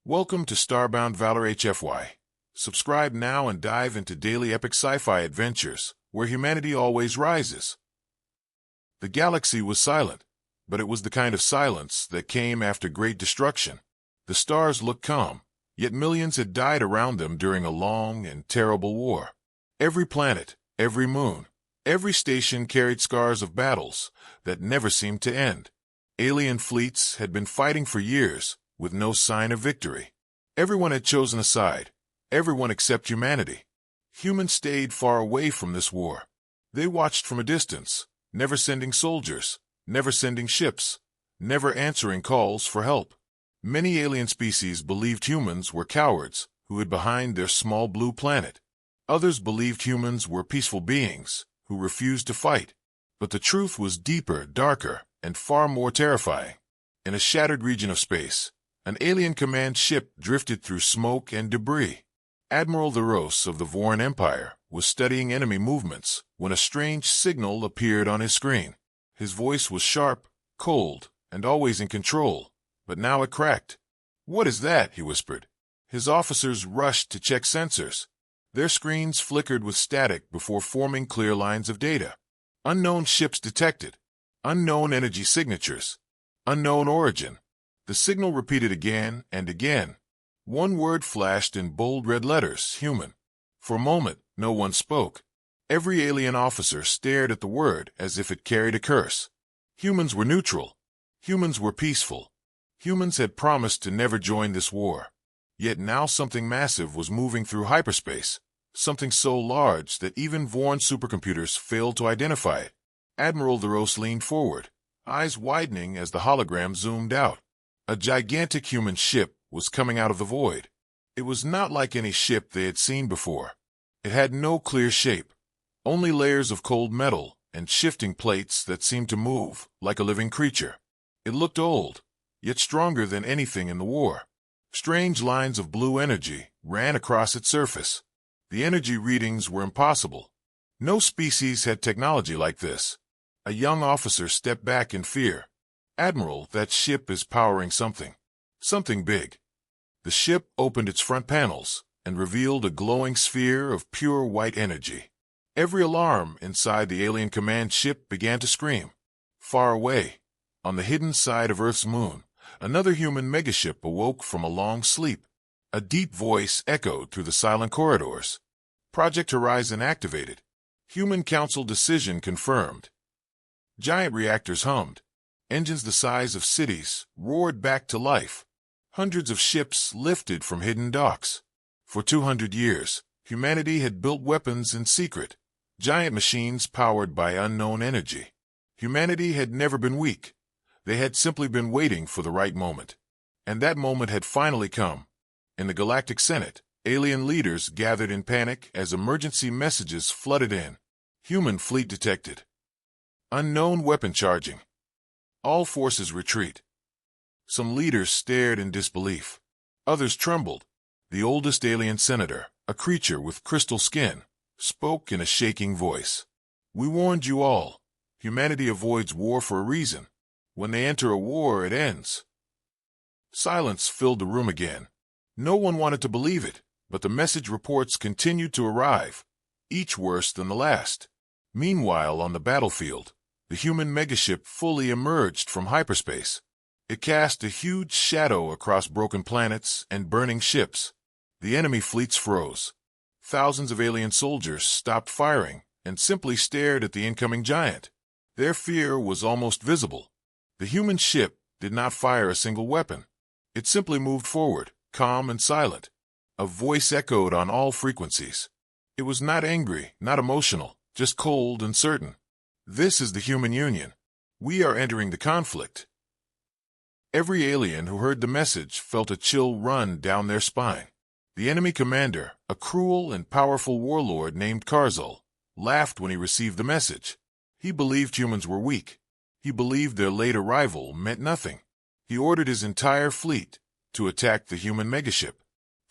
Welcome to Starbound Valor HFY. Subscribe now and dive into daily epic sci-fi adventures, where humanity always rises. The galaxy was silent, but it was the kind of silence that came after great destruction. The stars looked calm, yet millions had died around them during a long and terrible war. Every planet, every moon, every station carried scars of battles that never seemed to end. Alien fleets had been fighting for years, with no sign of victory. Everyone had chosen a side, everyone except humanity. Humans stayed far away from this war. They watched from a distance, never sending soldiers, never sending ships, never answering calls for help. Many alien species believed humans were cowards who hid behind their small blue planet. Others believed humans were peaceful beings who refused to fight. But the truth was deeper, darker, and far more terrifying. In a shattered region of space, an alien command ship drifted through smoke and debris. Admiral Theros of the Voran Empire was studying enemy movements when a strange signal appeared on his screen. His voice was sharp, cold, and always in control, but now it cracked. "What is that?" he whispered. His officers rushed to check sensors. Their screens flickered with static before forming clear lines of data. Unknown ships detected. Unknown energy signatures. Unknown origin. The signal repeated again and again. One word flashed in bold red letters: human. For a moment, no one spoke. Every alien officer stared at the word as if it carried a curse. Humans were neutral. Humans were peaceful. Humans had promised to never join this war. Yet now something massive was moving through hyperspace, something so large that even Voran supercomputers failed to identify it. Admiral Theros leaned forward, eyes widening as the hologram zoomed out. A gigantic human ship was coming out of the void. It was not like any ship they had seen before. It had no clear shape, only layers of cold metal and shifting plates that seemed to move like a living creature. It looked old, yet stronger than anything in the war. Strange lines of blue energy ran across its surface. The energy readings were impossible. No species had technology like this. A young officer stepped back in fear. "Admiral, that ship is powering something. Something big." The ship opened its front panels and revealed a glowing sphere of pure white energy. Every alarm inside the alien command ship began to scream. Far away, on the hidden side of Earth's moon, another human megaship awoke from a long sleep. A deep voice echoed through the silent corridors. "Project Horizon activated. Human Council decision confirmed." Giant reactors hummed. Engines the size of cities roared back to life. Hundreds of ships lifted from hidden docks. For 200 years, humanity had built weapons in secret, giant machines powered by unknown energy. Humanity had never been weak. They had simply been waiting for the right moment. And that moment had finally come. In the Galactic Senate, alien leaders gathered in panic as emergency messages flooded in. Human fleet detected. Unknown weapon charging. All forces retreat. Some leaders stared in disbelief. Others trembled. The oldest alien senator, a creature with crystal skin, spoke in a shaking voice. "We warned you all. Humanity avoids war for a reason. When they enter a war, it ends." Silence filled the room again. No one wanted to believe it, but the message reports continued to arrive, each worse than the last. Meanwhile, on the battlefield, the human megaship fully emerged from hyperspace. It cast a huge shadow across broken planets and burning ships. The enemy fleets froze. Thousands of alien soldiers stopped firing and simply stared at the incoming giant. Their fear was almost visible. The human ship did not fire a single weapon. It simply moved forward, calm and silent. A voice echoed on all frequencies. It was not angry, not emotional, just cold and certain. "This is the human union. We are entering the conflict." Every alien who heard the message felt a chill run down their spine. The enemy commander, a cruel and powerful warlord named Karzul, laughed when he received the message. He believed humans were weak. He believed their late arrival meant nothing. He ordered his entire fleet to attack the human megaship.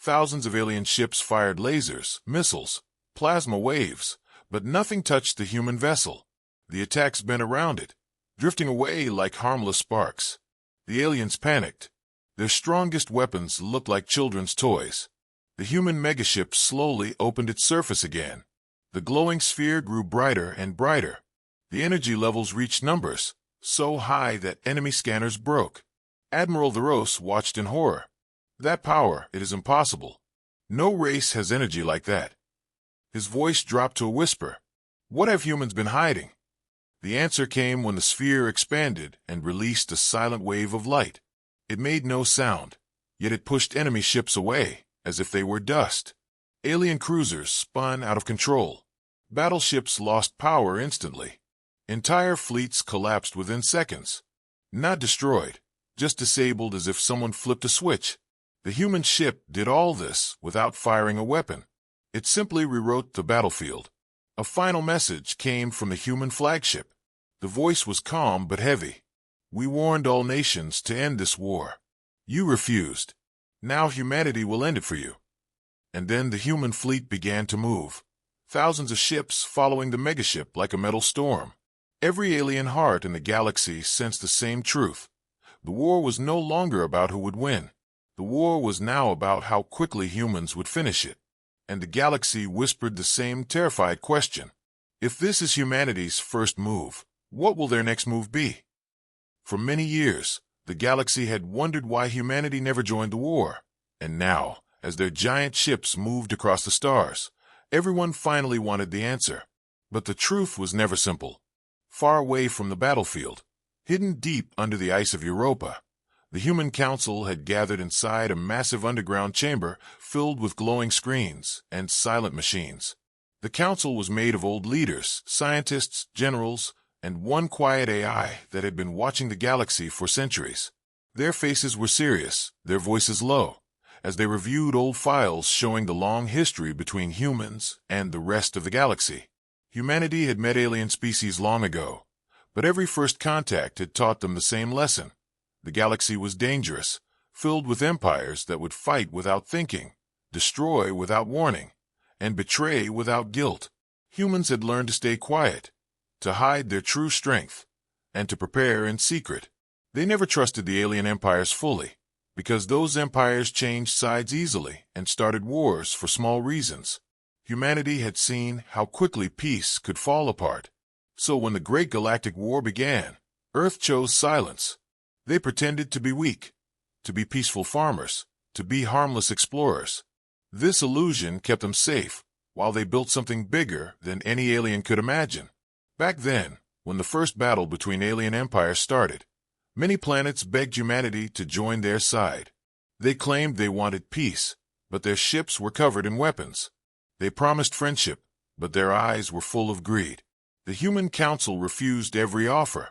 Thousands of alien ships fired lasers, missiles, plasma waves, but nothing touched the human vessel. The attacks bent around it, drifting away like harmless sparks. The aliens panicked. Their strongest weapons looked like children's toys. The human megaship slowly opened its surface again. The glowing sphere grew brighter and brighter. The energy levels reached numbers so high that enemy scanners broke. Admiral Theros watched in horror. That power, it is impossible. No race has energy like that. His voice dropped to a whisper. What have humans been hiding? The answer came when the sphere expanded and released a silent wave of light. It made no sound, yet it pushed enemy ships away, as if they were dust. Alien cruisers spun out of control. Battleships lost power instantly. Entire fleets collapsed within seconds. Not destroyed, just disabled as if someone flipped a switch. The human ship did all this without firing a weapon. It simply rewrote the battlefield. A final message came from the human flagship. The voice was calm but heavy. We warned all nations to end this war. You refused. Now humanity will end it for you. And then the human fleet began to move. Thousands of ships following the megaship like a metal storm. Every alien heart in the galaxy sensed the same truth. The war was no longer about who would win. The war was now about how quickly humans would finish it. And the galaxy whispered the same terrified question. If this is humanity's first move, what will their next move be? For many years, the galaxy had wondered why humanity never joined the war. And now, as their giant ships moved across the stars, everyone finally wanted the answer. But the truth was never simple. Far away from the battlefield, hidden deep under the ice of Europa, the Human Council had gathered inside a massive underground chamber filled with glowing screens and silent machines. The council was made of old leaders, scientists, generals, and one quiet AI that had been watching the galaxy for centuries. Their faces were serious, their voices low, as they reviewed old files showing the long history between humans and the rest of the galaxy. Humanity had met alien species long ago, but every first contact had taught them the same lesson. The galaxy was dangerous, filled with empires that would fight without thinking, destroy without warning, and betray without guilt. Humans had learned to stay quiet, to hide their true strength, and to prepare in secret. They never trusted the alien empires fully, because those empires changed sides easily and started wars for small reasons. Humanity had seen how quickly peace could fall apart. So when the Great Galactic War began, Earth chose silence. They pretended to be weak, to be peaceful farmers, to be harmless explorers. This illusion kept them safe, while they built something bigger than any alien could imagine. Back then, when the first battle between alien empires started, many planets begged humanity to join their side. They claimed they wanted peace, but their ships were covered in weapons. They promised friendship, but their eyes were full of greed. The Human Council refused every offer.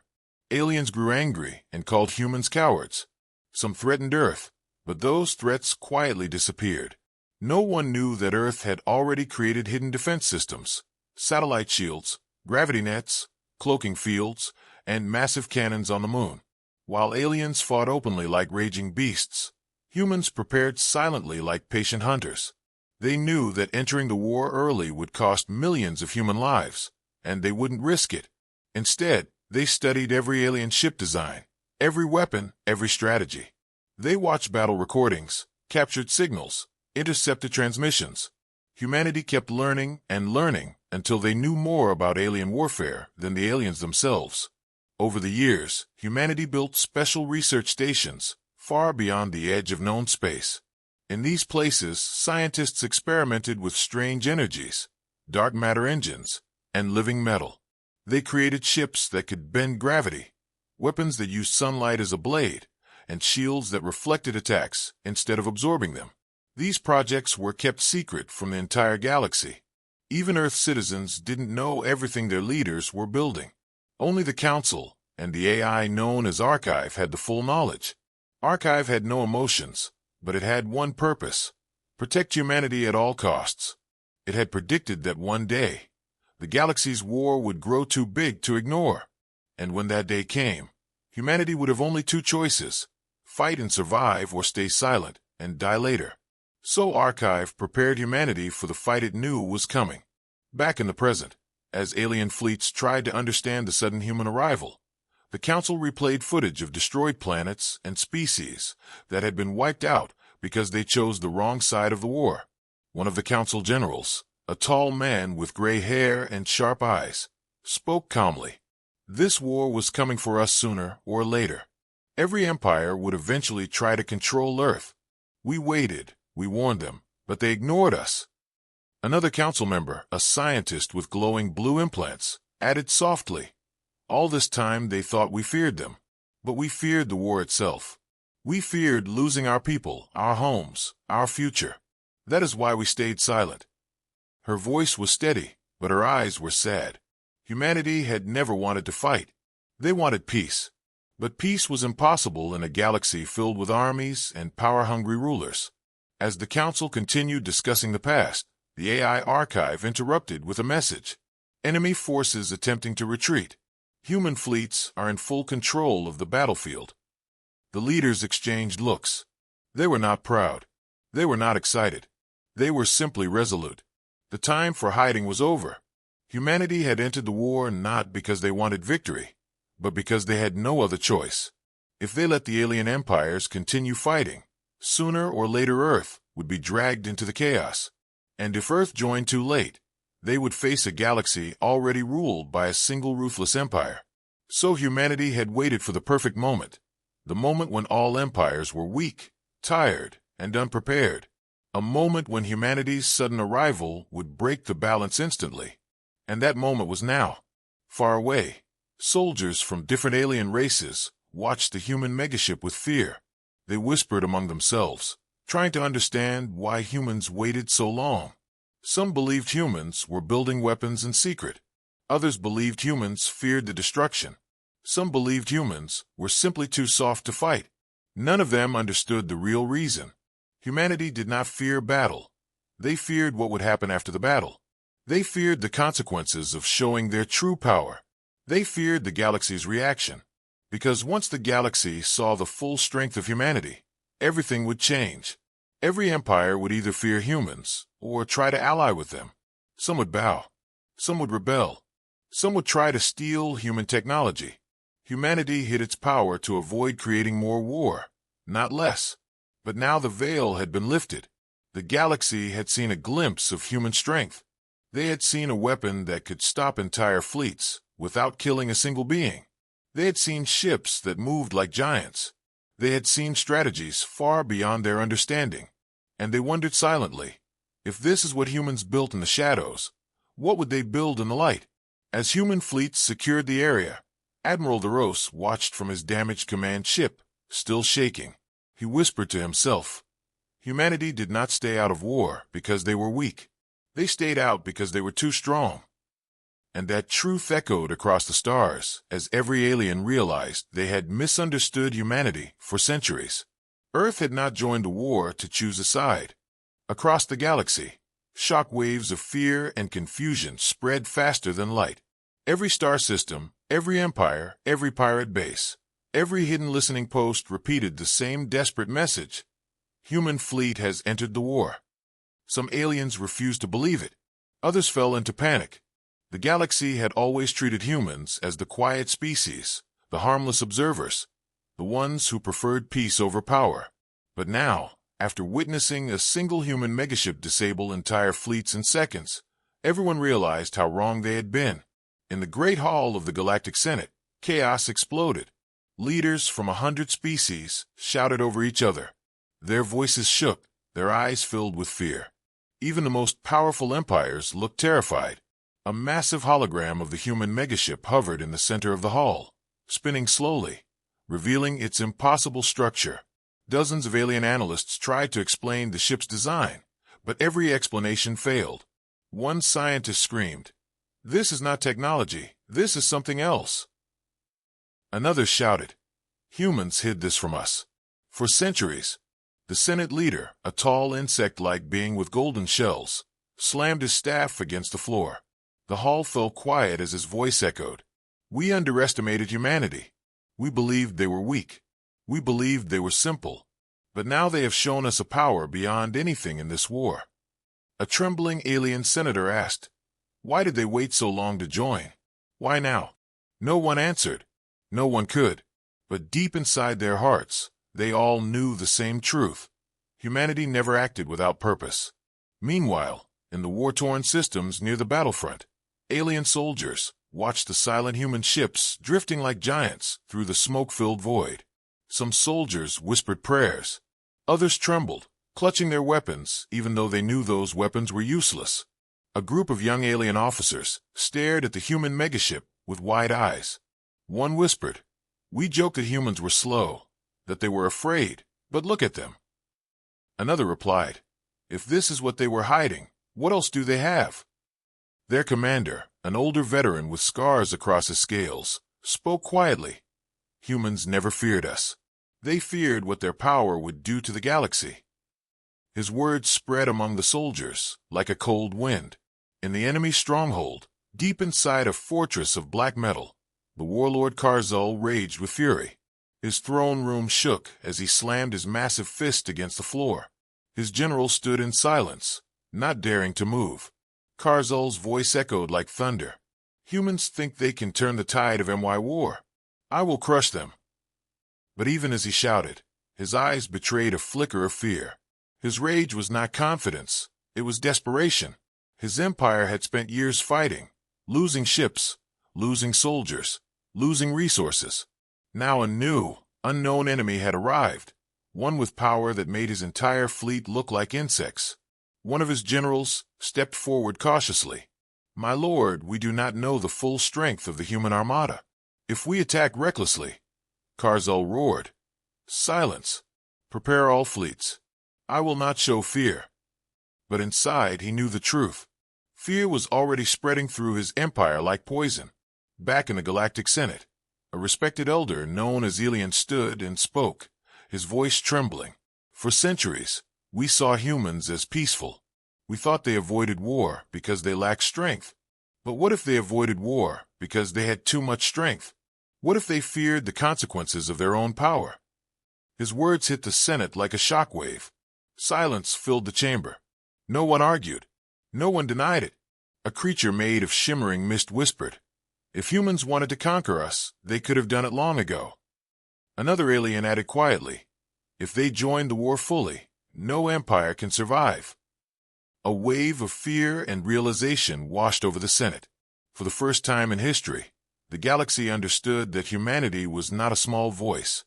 Aliens grew angry and called humans cowards. Some threatened Earth, but those threats quietly disappeared. No one knew that Earth had already created hidden defense systems, satellite shields, gravity nets, cloaking fields, and massive cannons on the moon. While aliens fought openly like raging beasts, humans prepared silently like patient hunters. They knew that entering the war early would cost millions of human lives, and they wouldn't risk it. Instead, they studied every alien ship design, every weapon, every strategy. They watched battle recordings, captured signals, intercepted transmissions. Humanity kept learning and learning until they knew more about alien warfare than the aliens themselves. Over the years, humanity built special research stations far beyond the edge of known space. In these places, scientists experimented with strange energies, dark matter engines, and living metal. They created ships that could bend gravity, weapons that used sunlight as a blade, and shields that reflected attacks instead of absorbing them. These projects were kept secret from the entire galaxy. Even Earth citizens didn't know everything their leaders were building. Only the Council and the AI known as Archive had the full knowledge. Archive had no emotions, but it had one purpose: protect humanity at all costs. It had predicted that one day, the galaxy's war would grow too big to ignore. And when that day came, humanity would have only two choices: fight and survive, or stay silent and die later. So Archive prepared humanity for the fight it knew was coming. Back in the present, as alien fleets tried to understand the sudden human arrival, The council replayed footage of destroyed planets and species that had been wiped out because they chose the wrong side of the war. One of the council generals, a tall man with gray hair and sharp eyes, spoke calmly. This war was coming for us sooner or later. Every empire would eventually try to control Earth. We waited, we warned them, but they ignored us. Another council member, a scientist with glowing blue implants, added softly, all this time they thought we feared them, but we feared the war itself. We feared losing our people, our homes, our future. That is why we stayed silent. Her voice was steady, but her eyes were sad. Humanity had never wanted to fight. They wanted peace. But peace was impossible in a galaxy filled with armies and power-hungry rulers. As the council continued discussing the past, the AI archive interrupted with a message. Enemy forces attempting to retreat. Human fleets are in full control of the battlefield. The leaders exchanged looks. They were not proud. They were not excited. They were simply resolute. The time for hiding was over. Humanity had entered the war not because they wanted victory, but because they had no other choice. If they let the alien empires continue fighting, sooner or later Earth would be dragged into the chaos. And if Earth joined too late, they would face a galaxy already ruled by a single ruthless empire. So humanity had waited for the perfect moment, the moment when all empires were weak, tired, and unprepared, a moment when humanity's sudden arrival would break the balance instantly. And that moment was now. Far away, soldiers from different alien races watched the human megaship with fear. They whispered among themselves, trying to understand why humans waited so long. Some believed humans were building weapons in secret. Others believed humans feared the destruction. Some believed humans were simply too soft to fight. None of them understood the real reason. Humanity did not fear battle. They feared what would happen after the battle. They feared the consequences of showing their true power. They feared the galaxy's reaction. Because once the galaxy saw the full strength of humanity, everything would change. Every empire would either fear humans or try to ally with them. Some would bow. Some would rebel. Some would try to steal human technology. Humanity hid its power to avoid creating more war, not less. But now the veil had been lifted. The galaxy had seen a glimpse of human strength. They had seen a weapon that could stop entire fleets without killing a single being. They had seen ships that moved like giants. They had seen strategies far beyond their understanding. And they wondered silently, if this is what humans built in the shadows, what would they build in the light? As human fleets secured the area, Admiral Deros watched from his damaged command ship, still shaking. He whispered to himself, humanity did not stay out of war because they were weak. They stayed out because they were too strong. And that truth echoed across the stars as every alien realized they had misunderstood humanity for centuries. Earth had not joined the war to choose a side. Across the galaxy, shock waves of fear and confusion spread faster than light. Every star system, every empire, every pirate base, every hidden listening post repeated the same desperate message. Human fleet has entered the war. Some aliens refused to believe it. Others fell into panic. The galaxy had always treated humans as the quiet species, the harmless observers, the ones who preferred peace over power. But now, after witnessing a single human megaship disable entire fleets in seconds, everyone realized how wrong they had been. In the Great Hall of the Galactic Senate, chaos exploded. Leaders from 100 species shouted over each other. Their voices shook, their eyes filled with fear. Even the most powerful empires looked terrified. A massive hologram of the human megaship hovered in the center of the hall, spinning slowly, revealing its impossible structure. Dozens of alien analysts tried to explain the ship's design, but every explanation failed. One scientist screamed, "This is not technology, this is something else." Another shouted, "Humans hid this from us." For centuries, the Senate leader, a tall insect-like being with golden shells, slammed his staff against the floor. The hall fell quiet as his voice echoed. "We underestimated humanity. We believed they were weak. We believed they were simple. But now they have shown us a power beyond anything in this war." A trembling alien senator asked, "Why did they wait so long to join? Why now?" No one answered. No one could. But deep inside their hearts, they all knew the same truth. Humanity never acted without purpose. Meanwhile, in the war-torn systems near the battlefront, alien soldiers watched the silent human ships drifting like giants through the smoke-filled void. Some soldiers whispered prayers. Others trembled, clutching their weapons even though they knew those weapons were useless. A group of young alien officers stared at the human megaship with wide eyes. One whispered, "We joked that humans were slow, that they were afraid, but look at them." Another replied, "If this is what they were hiding, what else do they have?" Their commander, an older veteran with scars across his scales, spoke quietly. "Humans never feared us. They feared what their power would do to the galaxy." His words spread among the soldiers like a cold wind. In the enemy stronghold, deep inside a fortress of black metal, the warlord Karzul raged with fury. His throne room shook as he slammed his massive fist against the floor. His general stood in silence, not daring to move. Karzul's voice echoed like thunder. "Humans think they can turn the tide of MY war. I will crush them." But even as he shouted, his eyes betrayed a flicker of fear. His rage was not confidence, it was desperation. His empire had spent years fighting, losing ships, losing soldiers, losing resources. Now a new, unknown enemy had arrived, one with power that made his entire fleet look like insects. One of his generals stepped forward cautiously. "My lord, we do not know the full strength of the human armada. If we attack recklessly—" Karzul roared, "Silence! Prepare all fleets. I will not show fear." But inside he knew the truth. Fear was already spreading through his empire like poison. Back in the Galactic Senate, a respected elder known as Elian stood and spoke, his voice trembling. "For centuries, we saw humans as peaceful. We thought they avoided war because they lacked strength. But what if they avoided war because they had too much strength? What if they feared the consequences of their own power?" His words hit the Senate like a shockwave. Silence filled the chamber. No one argued. No one denied it. A creature made of shimmering mist whispered, "If humans wanted to conquer us, they could have done it long ago." Another alien added quietly, "If they joined the war fully, no empire can survive." A wave of fear and realization washed over the Senate. For the first time in history, the galaxy understood that humanity was not a small voice.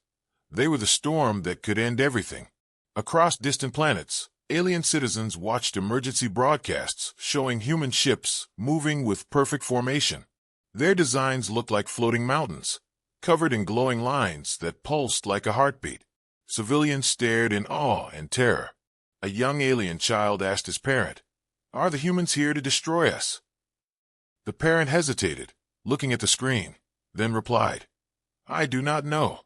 They were the storm that could end everything. Across distant planets, alien citizens watched emergency broadcasts showing human ships moving with perfect formation. Their designs looked like floating mountains, covered in glowing lines that pulsed like a heartbeat. Civilians stared in awe and terror. A young alien child asked his parent, "Are the humans here to destroy us?" The parent hesitated, looking at the screen, then replied, "I do not know."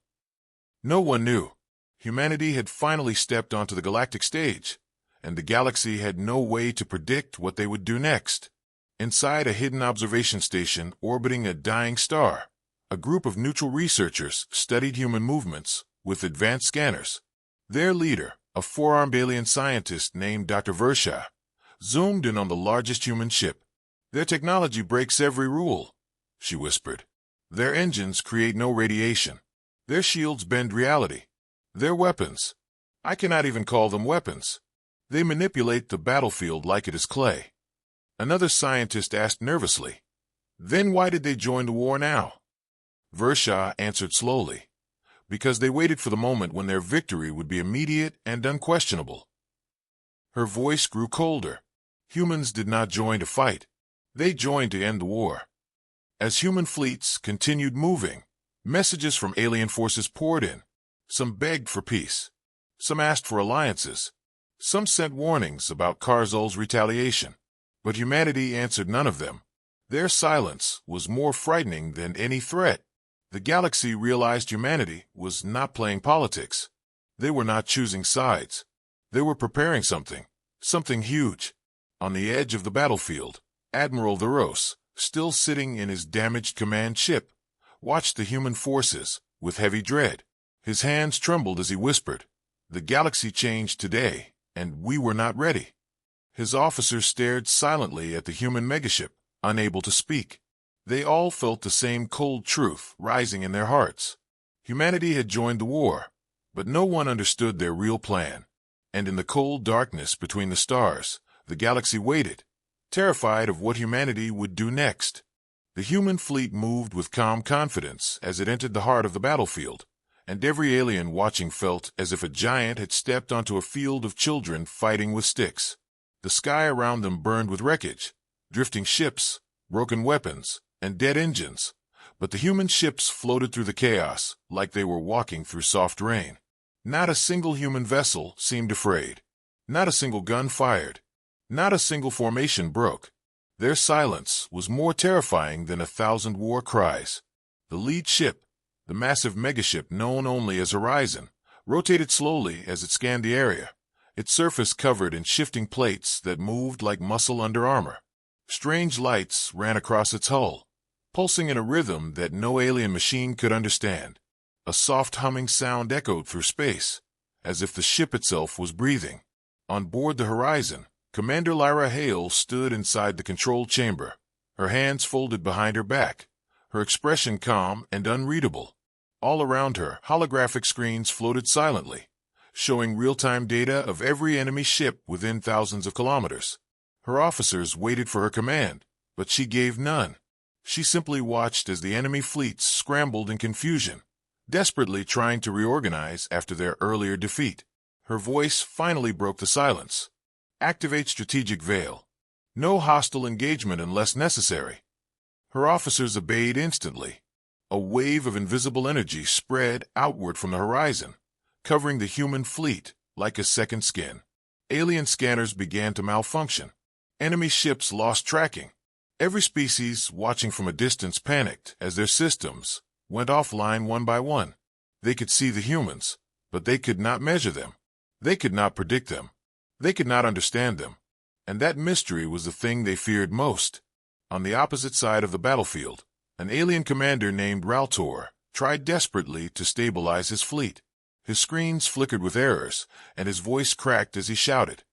No one knew. Humanity had finally stepped onto the galactic stage, and the galaxy had no way to predict what they would do next. Inside a hidden observation station orbiting a dying star, a group of neutral researchers studied human movements with advanced scanners. Their leader, a four-armed alien scientist named Dr. Versha, zoomed in on the largest human ship. "Their technology breaks every rule," she whispered. "Their engines create no radiation. Their shields bend reality. Their weapons, I cannot even call them weapons. They manipulate the battlefield like it is clay." Another scientist asked nervously, "Then why did they join the war now?" Versha answered slowly, "Because they waited for the moment when their victory would be immediate and unquestionable." Her voice grew colder. Humans did not join to fight. They joined to end the war. As human fleets continued moving, messages from alien forces poured in. Some begged for peace. Some asked for alliances. Some sent warnings about Karzul's retaliation. But humanity answered none of them. Their silence was more frightening than any threat. The galaxy realized humanity was not playing politics. They were not choosing sides. They were preparing something huge. On the edge of the battlefield, Admiral Veros, still sitting in his damaged command ship, watched the human forces with heavy dread. His hands trembled as he whispered, "The galaxy changed today, and we were not ready." His officers stared silently at the human megaship, unable to speak. They all felt the same cold truth rising in their hearts. Humanity had joined the war, but no one understood their real plan. And in the cold darkness between the stars, the galaxy waited, terrified of what humanity would do next. The human fleet moved with calm confidence as it entered the heart of the battlefield, and every alien watching felt as if a giant had stepped onto a field of children fighting with sticks. The sky around them burned with wreckage, drifting ships, broken weapons, and dead engines, but the human ships floated through the chaos like they were walking through soft rain. Not a single human vessel seemed afraid. Not a single gun fired. Not a single formation broke. Their silence was more terrifying than 1,000 war cries. The lead ship, the massive megaship known only as Horizon, rotated slowly as it scanned the area, its surface covered in shifting plates that moved like muscle under armor. Strange lights ran across its hull, pulsing in a rhythm that no alien machine could understand. A soft humming sound echoed through space, as if the ship itself was breathing. On board the Horizon, Commander Lyra Hale stood inside the control chamber, her hands folded behind her back, her expression calm and unreadable. All around her, holographic screens floated silently, showing real-time data of every enemy ship within thousands of kilometers. Her officers waited for her command, but she gave none. She simply watched as the enemy fleets scrambled in confusion, desperately trying to reorganize after their earlier defeat. Her voice finally broke the silence. Activate strategic veil. No hostile engagement unless necessary. Her officers obeyed instantly. A wave of invisible energy spread outward from the horizon, covering the human fleet like a second skin. Alien scanners began to malfunction. Enemy ships lost tracking. Every species watching from a distance panicked as their systems went offline one by one. They could see the humans, but they could not measure them. They could not predict them. They could not understand them. And that mystery was the thing they feared most. On the opposite side of the battlefield, an alien commander named Raltor tried desperately to stabilize his fleet. His screens flickered with errors, and his voice cracked as he shouted,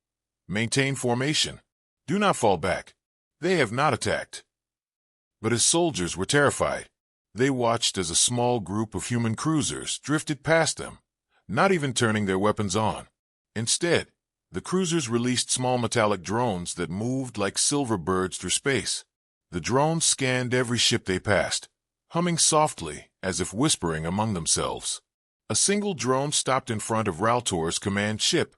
"Maintain formation. Do not fall back. They have not attacked." But his soldiers were terrified. They watched as a small group of human cruisers drifted past them, not even turning their weapons on. Instead, the cruisers released small metallic drones that moved like silver birds through space. The drones scanned every ship they passed, humming softly as if whispering among themselves. A single drone stopped in front of Raltor's command ship,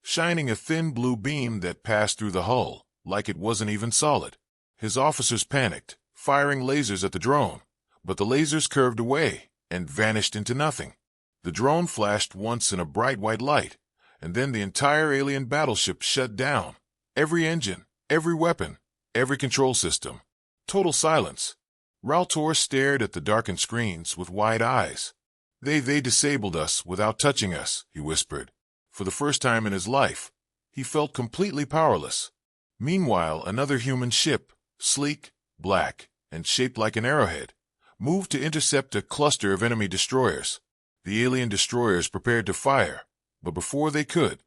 shining a thin blue beam that passed through the hull like it wasn't even solid. His officers panicked, firing lasers at the drone, but the lasers curved away and vanished into nothing. The drone flashed once in a bright white light, and then the entire alien battleship shut down. Every engine, every weapon, every control system. Total silence. Raltor stared at the darkened screens with wide eyes. They disabled us without touching us," he whispered. For the first time in his life, he felt completely powerless. Meanwhile, another human ship, sleek, black, and shaped like an arrowhead, moved to intercept a cluster of enemy destroyers. The alien destroyers prepared to fire, but before they could,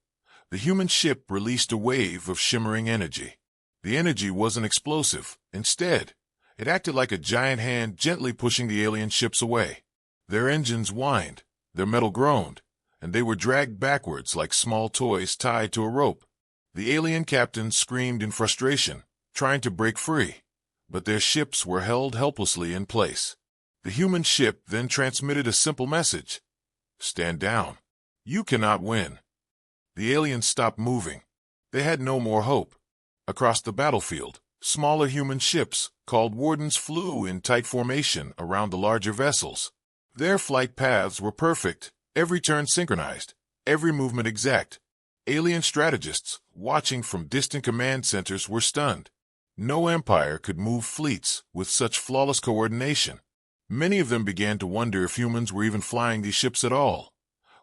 the human ship released a wave of shimmering energy. The energy wasn't explosive. Instead, it acted like a giant hand gently pushing the alien ships away. Their engines whined, their metal groaned, and they were dragged backwards like small toys tied to a rope. The alien captains screamed in frustration, trying to break free, but their ships were held helplessly in place. The human ship then transmitted a simple message: "Stand down. You cannot win." The aliens stopped moving. They had no more hope. Across the battlefield, smaller human ships, called Wardens, flew in tight formation around the larger vessels. Their flight paths were perfect, every turn synchronized, every movement exact. Alien strategists, watching from distant command centers, were stunned. No empire could move fleets with such flawless coordination. Many of them began to wonder if humans were even flying these ships at all,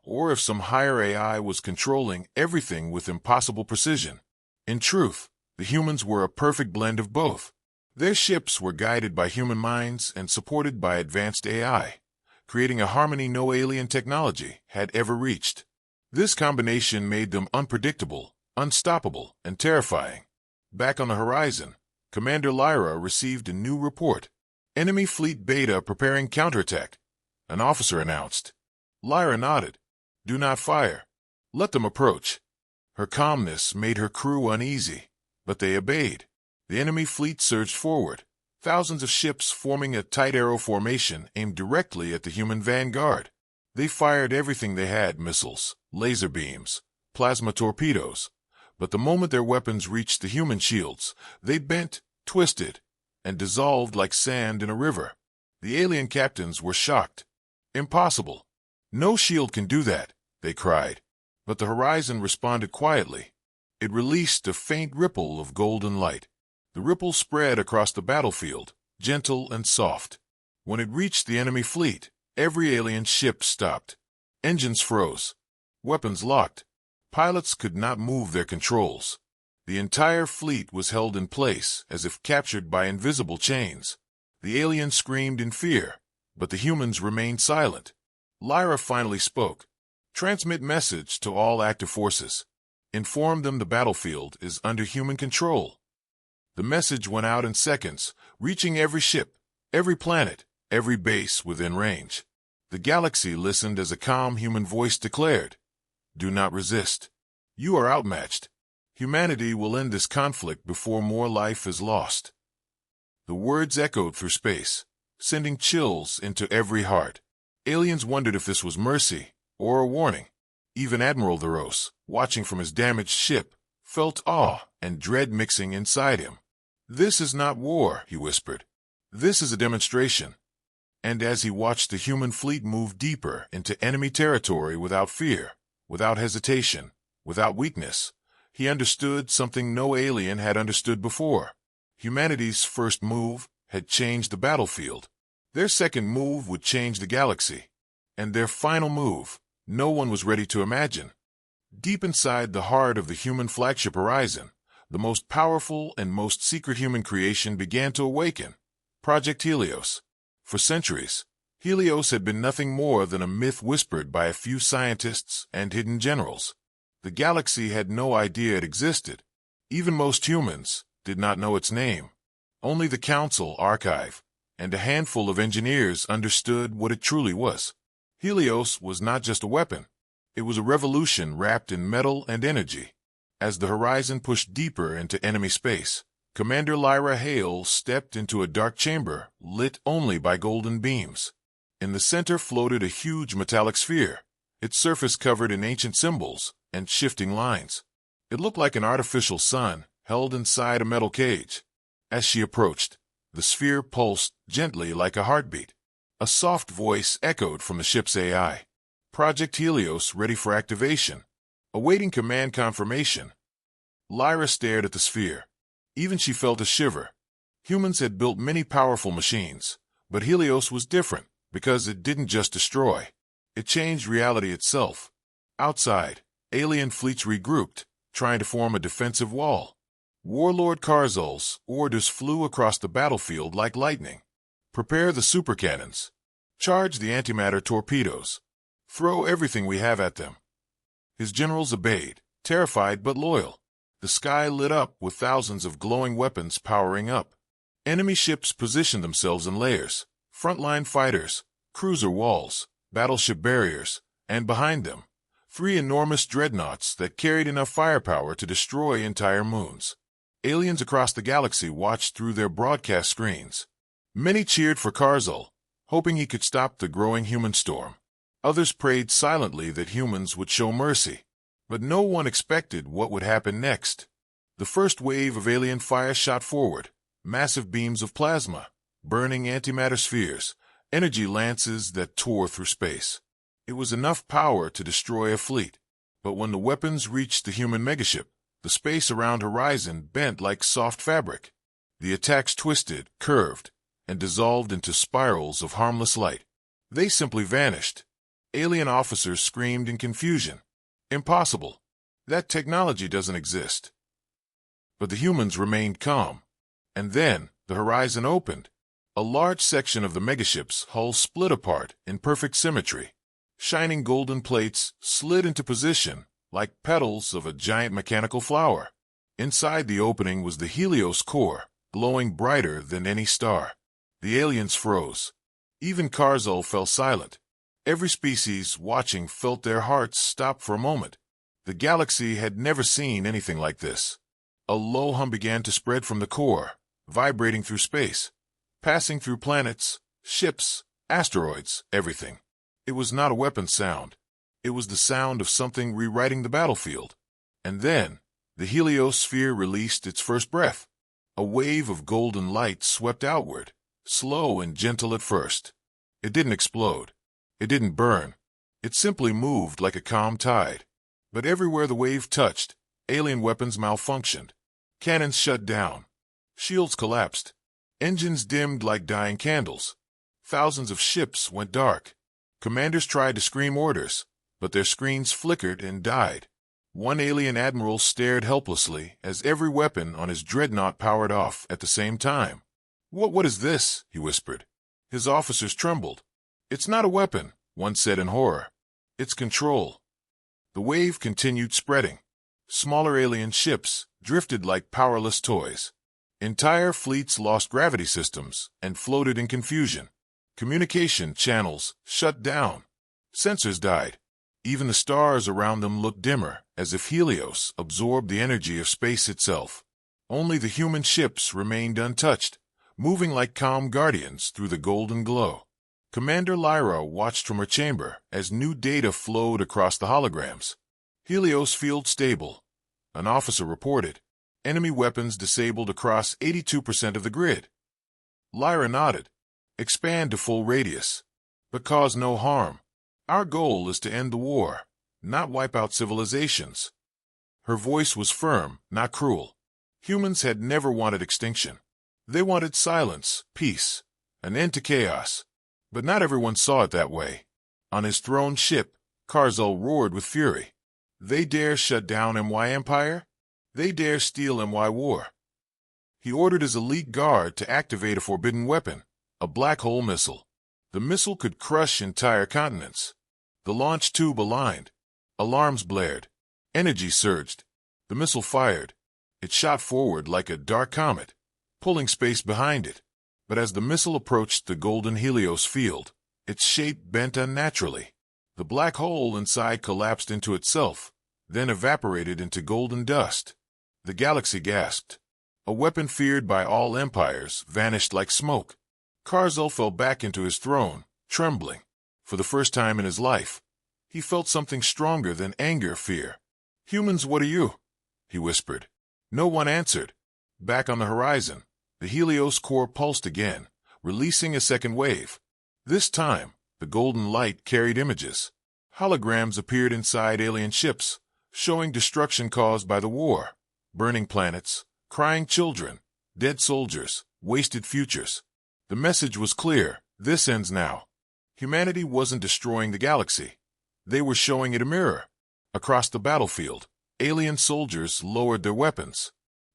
or if some higher AI was controlling everything with impossible precision. In truth, the humans were a perfect blend of both. Their ships were guided by human minds and supported by advanced AI, creating a harmony no alien technology had ever reached. This combination made them unpredictable, unstoppable, and terrifying. Back on the horizon, Commander Lyra received a new report. Enemy fleet beta preparing counterattack, an officer announced. Lyra nodded. Do not fire. Let them approach. Her calmness made her crew uneasy, but they obeyed. The enemy fleet surged forward, thousands of ships forming a tight arrow formation aimed directly at the human vanguard. They fired everything they had: missiles, laser beams, plasma torpedoes. But the moment their weapons reached the human shields, they bent, twisted, and dissolved like sand in a river. The alien captains were shocked. Impossible. No shield can do that, they cried. But the horizon responded quietly. It released a faint ripple of golden light. The ripple spread across the battlefield, gentle and soft. When it reached the enemy fleet, every alien ship stopped. Engines froze. Weapons locked. Pilots could not move their controls. The entire fleet was held in place as if captured by invisible chains. The aliens screamed in fear, but the humans remained silent. Lyra finally spoke. Transmit message to all active forces. Inform them the battlefield is under human control. The message went out in seconds, reaching every ship, every planet, every base within range. The galaxy listened as a calm human voice declared, "Do not resist. You are outmatched. Humanity will end this conflict before more life is lost." The words echoed through space, sending chills into every heart. Aliens wondered if this was mercy or a warning. Even Admiral Theros, watching from his damaged ship, felt awe and dread mixing inside him. "This is not war," he whispered. "This is a demonstration." And as he watched the human fleet move deeper into enemy territory without fear, without hesitation, without weakness, he understood something no alien had understood before. Humanity's first move had changed the battlefield. Their second move would change the galaxy. And their final move, no one was ready to imagine. Deep inside the heart of the human flagship Horizon, the most powerful and most secret human creation began to awaken: Project Helios. For centuries, Helios had been nothing more than a myth whispered by a few scientists and hidden generals. The galaxy had no idea it existed. Even most humans did not know its name. Only the Council Archive and a handful of engineers understood what it truly was. Helios was not just a weapon. It was a revolution wrapped in metal and energy. As the Horizon pushed deeper into enemy space, Commander Lyra Hale stepped into a dark chamber lit only by golden beams. In the center floated a huge metallic sphere, its surface covered in ancient symbols and shifting lines. It looked like an artificial sun held inside a metal cage. As she approached, the sphere pulsed gently like a heartbeat. A soft voice echoed from the ship's AI. "Project Helios ready for activation. Awaiting command confirmation." Lyra stared at the sphere. Even she felt a shiver. Humans had built many powerful machines, but Helios was different because it didn't just destroy. It changed reality itself. Outside, alien fleets regrouped, trying to form a defensive wall. Warlord Karzul's orders flew across the battlefield like lightning. "Prepare the supercannons. Charge the antimatter torpedoes. Throw everything we have at them." His generals obeyed, terrified but loyal. The sky lit up with thousands of glowing weapons powering up. Enemy ships positioned themselves in layers: frontline fighters, cruiser walls, battleship barriers, and behind them, 3 enormous dreadnoughts that carried enough firepower to destroy entire moons. Aliens across the galaxy watched through their broadcast screens. Many cheered for Karzul, hoping he could stop the growing human storm. Others prayed silently that humans would show mercy. But no one expected what would happen next. The first wave of alien fire shot forward, massive beams of plasma, burning antimatter spheres, energy lances that tore through space. It was enough power to destroy a fleet. But when the weapons reached the human megaship, the space around Horizon bent like soft fabric. The attacks twisted, curved, and dissolved into spirals of harmless light. They simply vanished. Alien officers screamed in confusion. "Impossible. That technology doesn't exist." But the humans remained calm. And then the horizon opened. A large section of the megaship's hull split apart in perfect symmetry. Shining golden plates slid into position like petals of a giant mechanical flower. Inside the opening was the Helios core, glowing brighter than any star. The aliens froze. Even Karzul fell silent. Every species watching felt their hearts stop for a moment. The galaxy had never seen anything like this. A low hum began to spread from the core, vibrating through space, passing through planets, ships, asteroids, everything. It was not a weapon sound. It was the sound of something rewriting the battlefield. And then, the heliosphere released its first breath. A wave of golden light swept outward, slow and gentle at first. It didn't explode. It didn't burn. It simply moved like a calm tide. But everywhere the wave touched, alien weapons malfunctioned. Cannons shut down. Shields collapsed. Engines dimmed like dying candles. Thousands of ships went dark. Commanders tried to scream orders, but their screens flickered and died. One alien admiral stared helplessly as every weapon on his dreadnought powered off at the same time. What is this?" he whispered. His officers trembled. "It's not a weapon," one said in horror. "It's control." The wave continued spreading. Smaller alien ships drifted like powerless toys. Entire fleets lost gravity systems and floated in confusion. Communication channels shut down. Sensors died. Even the stars around them looked dimmer, as if Helios absorbed the energy of space itself. Only the human ships remained untouched, moving like calm guardians through the golden glow. Commander Lyra watched from her chamber as new data flowed across the holograms. Helios field stable. An officer reported. Enemy weapons disabled across 82% of the grid. Lyra nodded. Expand to full radius, but cause no harm. Our goal is to end the war, not wipe out civilizations. Her voice was firm, not cruel. Humans had never wanted extinction. They wanted silence, peace, an end to chaos. But not everyone saw it that way. On his throne ship, Karzul roared with fury. They dare shut down MY Empire? They dare steal MY War. He ordered his elite guard to activate a forbidden weapon, a black hole missile. The missile could crush entire continents. The launch tube aligned. Alarms blared. Energy surged. The missile fired. It shot forward like a dark comet, pulling space behind it. But as the missile approached the golden Helios field, its shape bent unnaturally. The black hole inside collapsed into itself, then evaporated into golden dust. The galaxy gasped. A weapon feared by all empires vanished like smoke. Karzul fell back into his throne, trembling. For the first time in his life, he felt something stronger than anger, fear. "Humans, what are you?" he whispered. No one answered. Back on the horizon, the Helios core pulsed again, releasing a second wave. This time, the golden light carried images. Holograms appeared inside alien ships, showing destruction caused by the war. Burning planets, crying children, dead soldiers, wasted futures. The message was clear: this ends now. Humanity wasn't destroying the galaxy. They were showing it a mirror. Across the battlefield, alien soldiers lowered their weapons.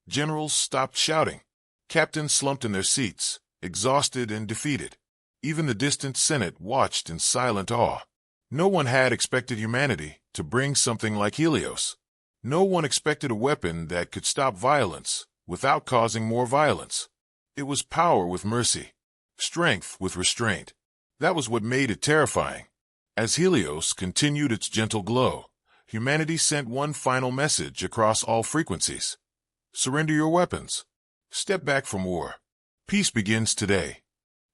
Generals stopped shouting. Captains slumped in their seats, exhausted and defeated. Even the distant Senate watched in silent awe. No one had expected humanity to bring something like Helios. No one expected a weapon that could stop violence without causing more violence. It was power with mercy, strength with restraint. That was what made it terrifying. As Helios continued its gentle glow, humanity sent one final message across all frequencies. Surrender your weapons. Step back from war. Peace begins today.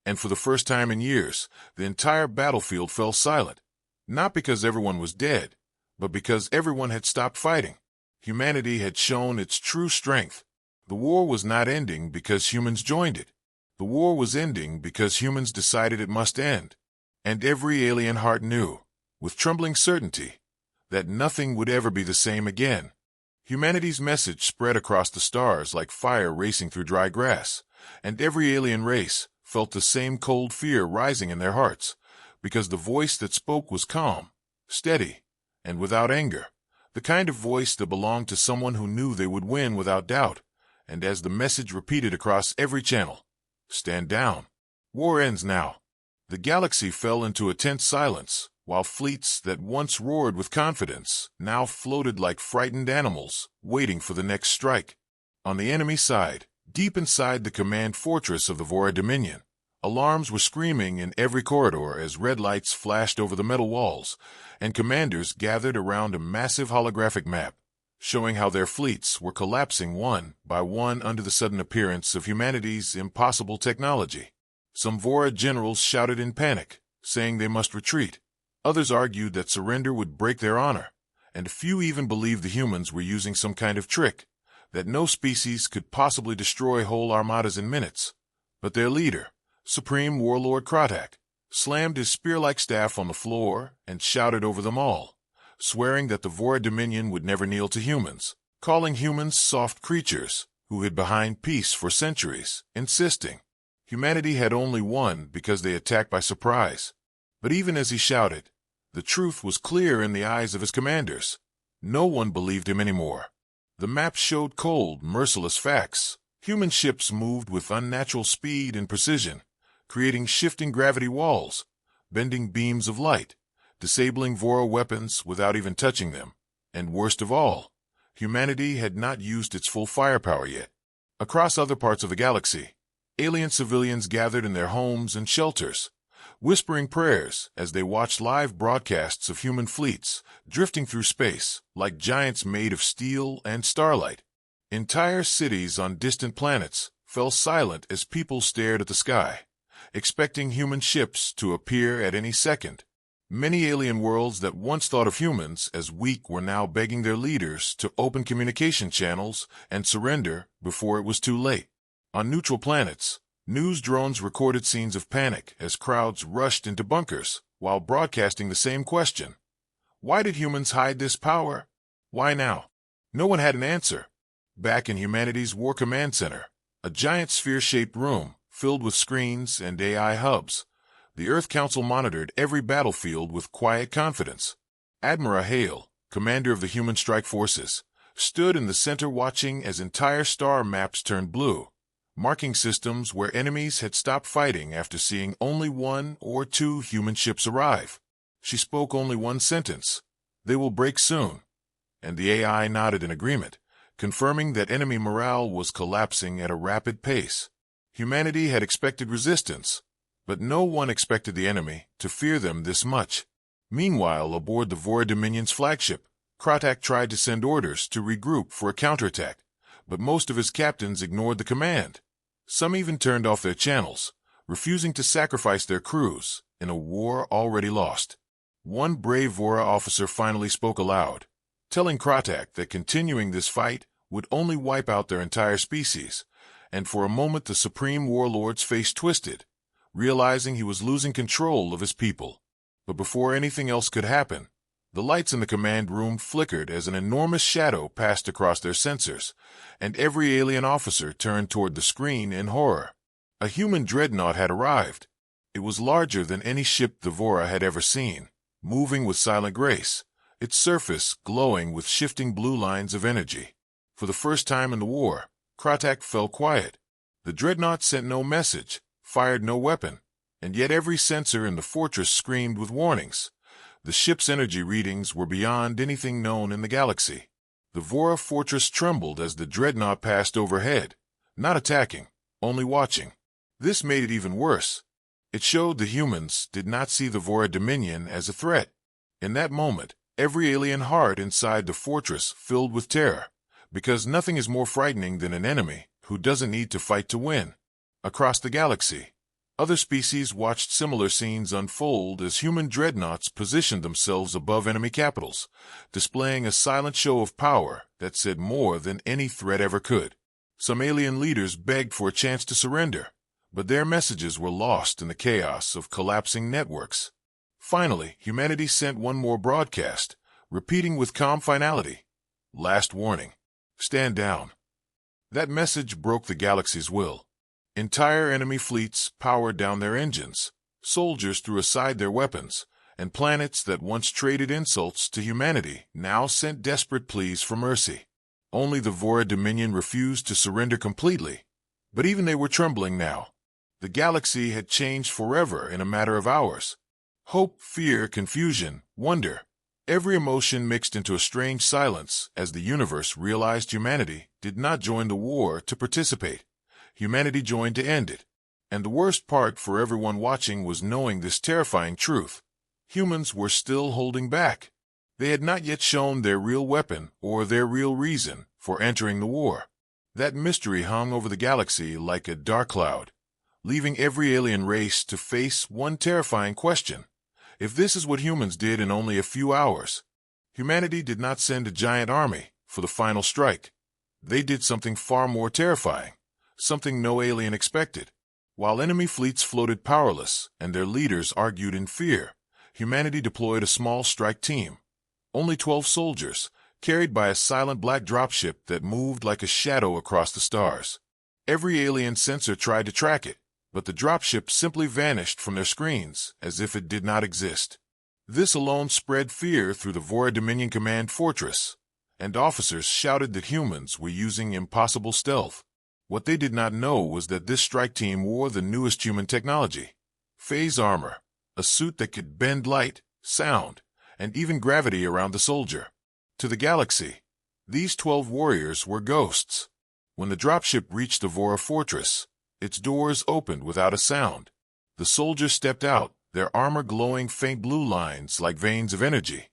And for the first time in years, the entire battlefield fell silent. Not because everyone was dead, but because everyone had stopped fighting. Humanity had shown its true strength. The war was not ending because humans joined it. The war was ending because humans decided it must end. And every alien heart knew, with trembling certainty, that nothing would ever be the same again. Humanity's message spread across the stars like fire racing through dry grass, and every alien race felt the same cold fear rising in their hearts, because the voice that spoke was calm, steady, and without anger, the kind of voice that belonged to someone who knew they would win without doubt. And as the message repeated across every channel, "Stand down. War ends now." The galaxy fell into a tense silence, while fleets that once roared with confidence now floated like frightened animals, waiting for the next strike. On the enemy side, deep inside the command fortress of the Vora Dominion, Alarms were screaming in every corridor as red lights flashed over the metal walls, and commanders gathered around a massive holographic map, showing how their fleets were collapsing one by one under the sudden appearance of humanity's impossible technology. Some Vora generals shouted in panic, saying they must retreat. Others argued that surrender would break their honor, and few even believed the humans were using some kind of trick, that no species could possibly destroy whole armadas in minutes. But their leader, Supreme Warlord Kratak, slammed his spear-like staff on the floor and shouted over them all, swearing that the Vora Dominion would never kneel to humans, calling humans soft creatures who hid behind peace for centuries, insisting humanity had only won because they attacked by surprise. But even as he shouted, the truth was clear in the eyes of his commanders. No one believed him anymore. The map showed cold, merciless facts. Human ships moved with unnatural speed and precision, creating shifting gravity walls, bending beams of light, disabling Vora weapons without even touching them. And worst of all, humanity had not used its full firepower yet. Across other parts of the galaxy, alien civilians gathered in their homes and shelters, whispering prayers as they watched live broadcasts of human fleets drifting through space like giants made of steel and starlight. Entire cities on distant planets fell silent as people stared at the sky, expecting human ships to appear at any second. Many alien worlds that once thought of humans as weak were now begging their leaders to open communication channels and surrender before it was too late. On neutral planets, news drones recorded scenes of panic as crowds rushed into bunkers while broadcasting the same question. Why did humans hide this power? Why now? No one had an answer. Back in humanity's War Command Center, a giant sphere-shaped room filled with screens and AI hubs, the Earth Council monitored every battlefield with quiet confidence. Admiral Hale, commander of the Human Strike Forces, stood in the center watching as entire star maps turned blue, marking systems where enemies had stopped fighting after seeing only one or two human ships arrive. She spoke only one sentence: "They will break soon," and the AI nodded in agreement, confirming that enemy morale was collapsing at a rapid pace. Humanity had expected resistance, but no one expected the enemy to fear them this much. Meanwhile, aboard the Vora Dominion's flagship, Kratak tried to send orders to regroup for a counterattack, but most of his captains ignored the command. Some even turned off their channels, refusing to sacrifice their crews in a war already lost. One brave Vora officer finally spoke aloud, telling Kratak that continuing this fight would only wipe out their entire species, and for a moment the Supreme Warlord's face twisted, realizing he was losing control of his people. But before anything else could happen, the lights in the command room flickered as an enormous shadow passed across their sensors, and every alien officer turned toward the screen in horror. A human dreadnought had arrived. It was larger than any ship the Vora had ever seen, moving with silent grace, its surface glowing with shifting blue lines of energy. For the first time in the war, Kratak fell quiet. The dreadnought sent no message, fired no weapon, and yet every sensor in the fortress screamed with warnings. The ship's energy readings were beyond anything known in the galaxy. The Vora fortress trembled as the dreadnought passed overhead, not attacking, only watching. This made it even worse. It showed the humans did not see the Vora Dominion as a threat. In that moment, every alien heart inside the fortress filled with terror, because nothing is more frightening than an enemy who doesn't need to fight to win. Across the galaxy, other species watched similar scenes unfold as human dreadnoughts positioned themselves above enemy capitals, displaying a silent show of power that said more than any threat ever could. Some alien leaders begged for a chance to surrender, but their messages were lost in the chaos of collapsing networks. Finally, humanity sent one more broadcast, repeating with calm finality, "Last warning. Stand down." That message broke the galaxy's will. Entire enemy fleets powered down their engines, soldiers threw aside their weapons, and planets that once traded insults to humanity now sent desperate pleas for mercy. Only the Vora Dominion refused to surrender completely, but even they were trembling now. The galaxy had changed forever in a matter of hours. Hope, fear, confusion, wonder, every emotion mixed into a strange silence as the universe realized humanity did not join the war to participate. Humanity joined to end it. And the worst part for everyone watching was knowing this terrifying truth. Humans were still holding back. They had not yet shown their real weapon or their real reason for entering the war. That mystery hung over the galaxy like a dark cloud, leaving every alien race to face one terrifying question. If this is what humans did in only a few hours, humanity did not send a giant army for the final strike. They did something far more terrifying, something no alien expected. While enemy fleets floated powerless and their leaders argued in fear, humanity deployed a small strike team. Only 12 soldiers, carried by a silent black dropship that moved like a shadow across the stars. Every alien sensor tried to track it, but the dropship simply vanished from their screens as if it did not exist. This alone spread fear through the Vora Dominion Command Fortress, and officers shouted that humans were using impossible stealth. What they did not know was that this strike team wore the newest human technology, phase armor, a suit that could bend light, sound, and even gravity around the soldier. To the galaxy, these 12 warriors were ghosts. When the dropship reached the Vora Fortress, its doors opened without a sound. The soldiers stepped out, their armor glowing faint blue lines like veins of energy,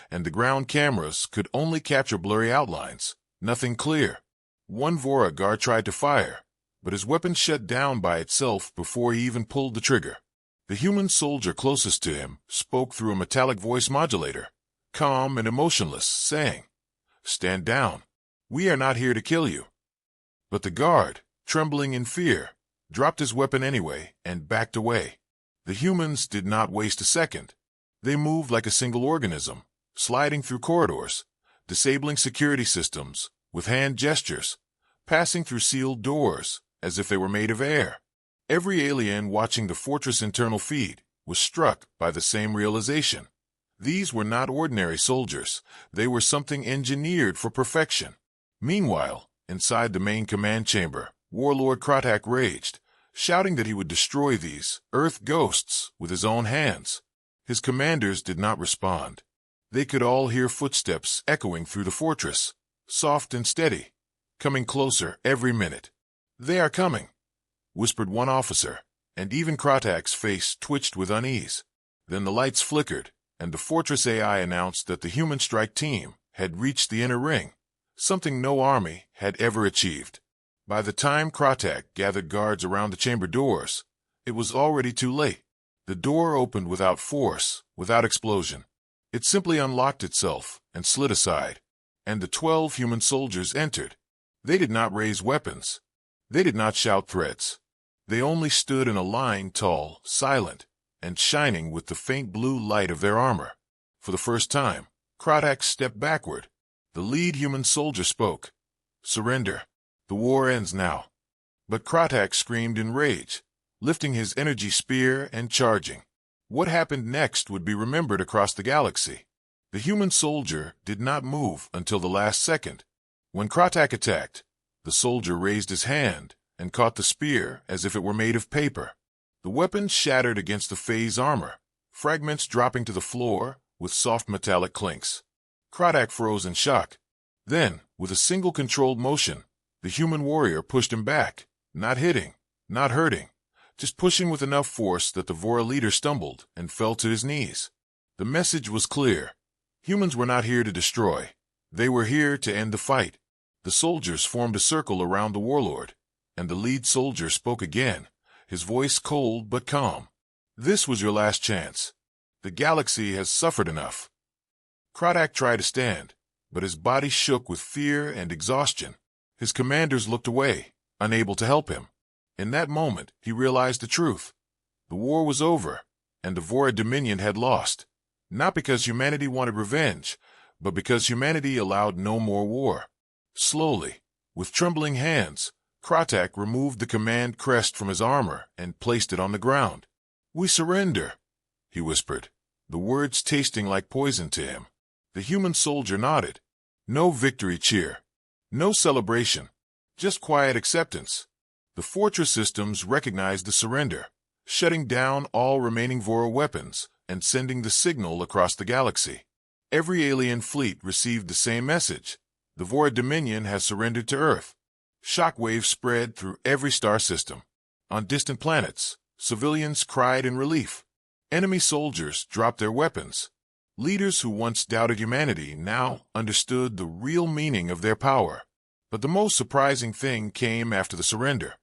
and the ground cameras could only capture blurry outlines, nothing clear. One Vora guard tried to fire, but his weapon shut down by itself before he even pulled the trigger. The human soldier closest to him spoke through a metallic voice modulator, calm and emotionless, saying, "Stand down. We are not here to kill you." But the guard, trembling in fear, dropped his weapon anyway and backed away. The humans did not waste a second. They moved like a single organism, sliding through corridors, disabling security systems with hand gestures, passing through sealed doors as if they were made of air. Every alien watching the fortress internal feed was struck by the same realization. These were not ordinary soldiers. They were something engineered for perfection. Meanwhile, inside the main command chamber, Warlord Krotak raged, shouting that he would destroy these Earth ghosts with his own hands. His commanders did not respond. They could all hear footsteps echoing through the fortress, soft and steady, coming closer every minute. "They are coming," whispered one officer, and even Krotak's face twitched with unease. Then the lights flickered, and the fortress AI announced that the human strike team had reached the inner ring, something no army had ever achieved. By the time Krotak gathered guards around the chamber doors, it was already too late. The door opened without force, without explosion. It simply unlocked itself and slid aside, and the 12 human soldiers entered. They did not raise weapons. They did not shout threats. They only stood in a line, tall, silent, and shining with the faint blue light of their armor. For the first time, Krotak stepped backward. The lead human soldier spoke. "Surrender. The war ends now." But Krotak screamed in rage, lifting his energy spear and charging. What happened next would be remembered across the galaxy. The human soldier did not move until the last second. When Krotak attacked, the soldier raised his hand and caught the spear as if it were made of paper. The weapon shattered against the phase armor, fragments dropping to the floor with soft metallic clinks. Krotak froze in shock. Then, with a single controlled motion, the human warrior pushed him back, not hitting, not hurting, just pushing with enough force that the Vora leader stumbled and fell to his knees. The message was clear. Humans were not here to destroy. They were here to end the fight. The soldiers formed a circle around the warlord, and the lead soldier spoke again, his voice cold but calm. "This was your last chance. The galaxy has suffered enough." Krotak tried to stand, but his body shook with fear and exhaustion. His commanders looked away, unable to help him. In that moment, he realized the truth. The war was over, and the Vora Dominion had lost. Not because humanity wanted revenge, but because humanity allowed no more war. Slowly, with trembling hands, Krotak removed the command crest from his armor and placed it on the ground. "We surrender," he whispered, the words tasting like poison to him. The human soldier nodded. No victory cheer. No celebration. Just quiet acceptance. The fortress systems recognized the surrender, shutting down all remaining Vora weapons and sending the signal across the galaxy. Every alien fleet received the same message. The Vora Dominion has surrendered to Earth. Shockwaves spread through every star system. On distant planets, civilians cried in relief. Enemy soldiers dropped their weapons. Leaders who once doubted humanity now understood the real meaning of their power. But the most surprising thing came after the surrender.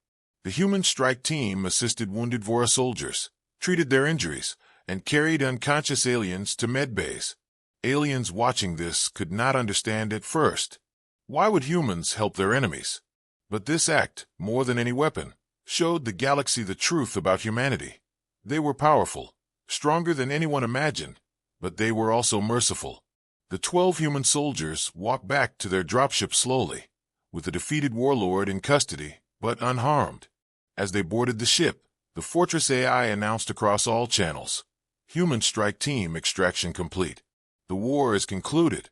The human strike team assisted wounded Vora soldiers, treated their injuries, and carried unconscious aliens to medbays. Aliens watching this could not understand at first. Why would humans help their enemies? But this act, more than any weapon, showed the galaxy the truth about humanity. They were powerful, stronger than anyone imagined, but they were also merciful. The 12 human soldiers walked back to their dropship slowly, with the defeated warlord in custody, but unharmed. As they boarded the ship, the Fortress AI announced across all channels, "Human strike team extraction complete. The war is concluded."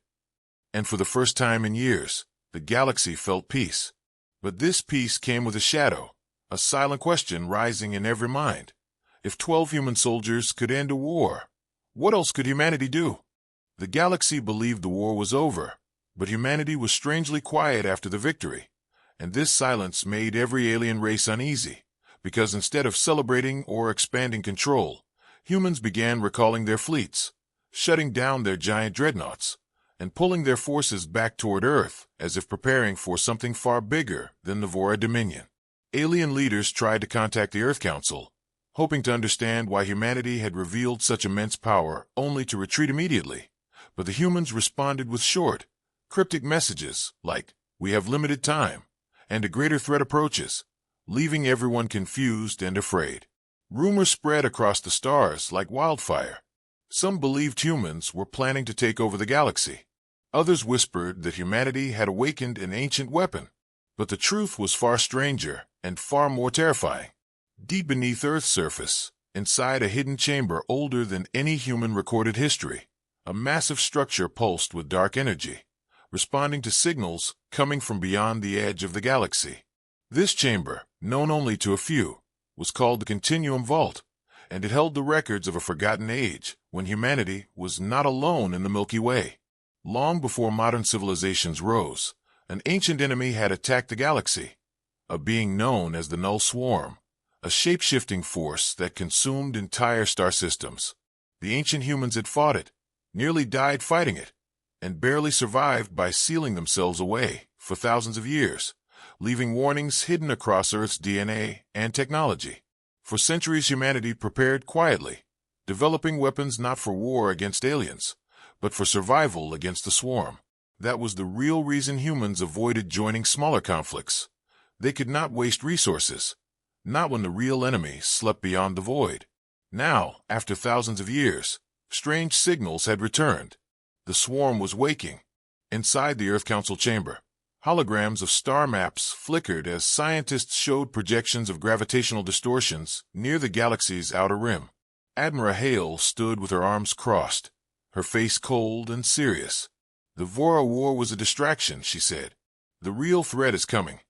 And for the first time in years, the galaxy felt peace. But this peace came with a shadow, a silent question rising in every mind. If 12 human soldiers could end a war, what else could humanity do? The galaxy believed the war was over, but humanity was strangely quiet after the victory. And this silence made every alien race uneasy, because instead of celebrating or expanding control, humans began recalling their fleets, shutting down their giant dreadnoughts, and pulling their forces back toward Earth as if preparing for something far bigger than the Vora Dominion. Alien leaders tried to contact the Earth Council, hoping to understand why humanity had revealed such immense power only to retreat immediately. But the humans responded with short, cryptic messages like, "We have limited time," and a greater threat approaches, leaving everyone confused and afraid. Rumors spread across the stars like wildfire. Some believed humans were planning to take over the galaxy. Others whispered that humanity had awakened an ancient weapon. But the truth was far stranger and far more terrifying. Deep beneath Earth's surface, inside a hidden chamber older than any human recorded history, a massive structure pulsed with dark energy, responding to signals coming from beyond the edge of the galaxy. This chamber, known only to a few, was called the Continuum Vault, and it held the records of a forgotten age when humanity was not alone in the Milky Way. Long before modern civilizations rose, an ancient enemy had attacked the galaxy, a being known as the Null Swarm, a shape-shifting force that consumed entire star systems. The ancient humans had fought it, nearly died fighting it, and barely survived by sealing themselves away for thousands of years, leaving warnings hidden across Earth's DNA and technology. For centuries, humanity prepared quietly, developing weapons not for war against aliens, but for survival against the swarm. That was the real reason humans avoided joining smaller conflicts. They could not waste resources, not when the real enemy slept beyond the void. Now, after thousands of years, strange signals had returned. The swarm was waking. Inside the Earth Council chamber, holograms of star maps flickered as scientists showed projections of gravitational distortions near the galaxy's outer rim. Admiral Hale stood with her arms crossed, her face cold and serious. "The Vora War was a distraction," she said. "The real threat is coming."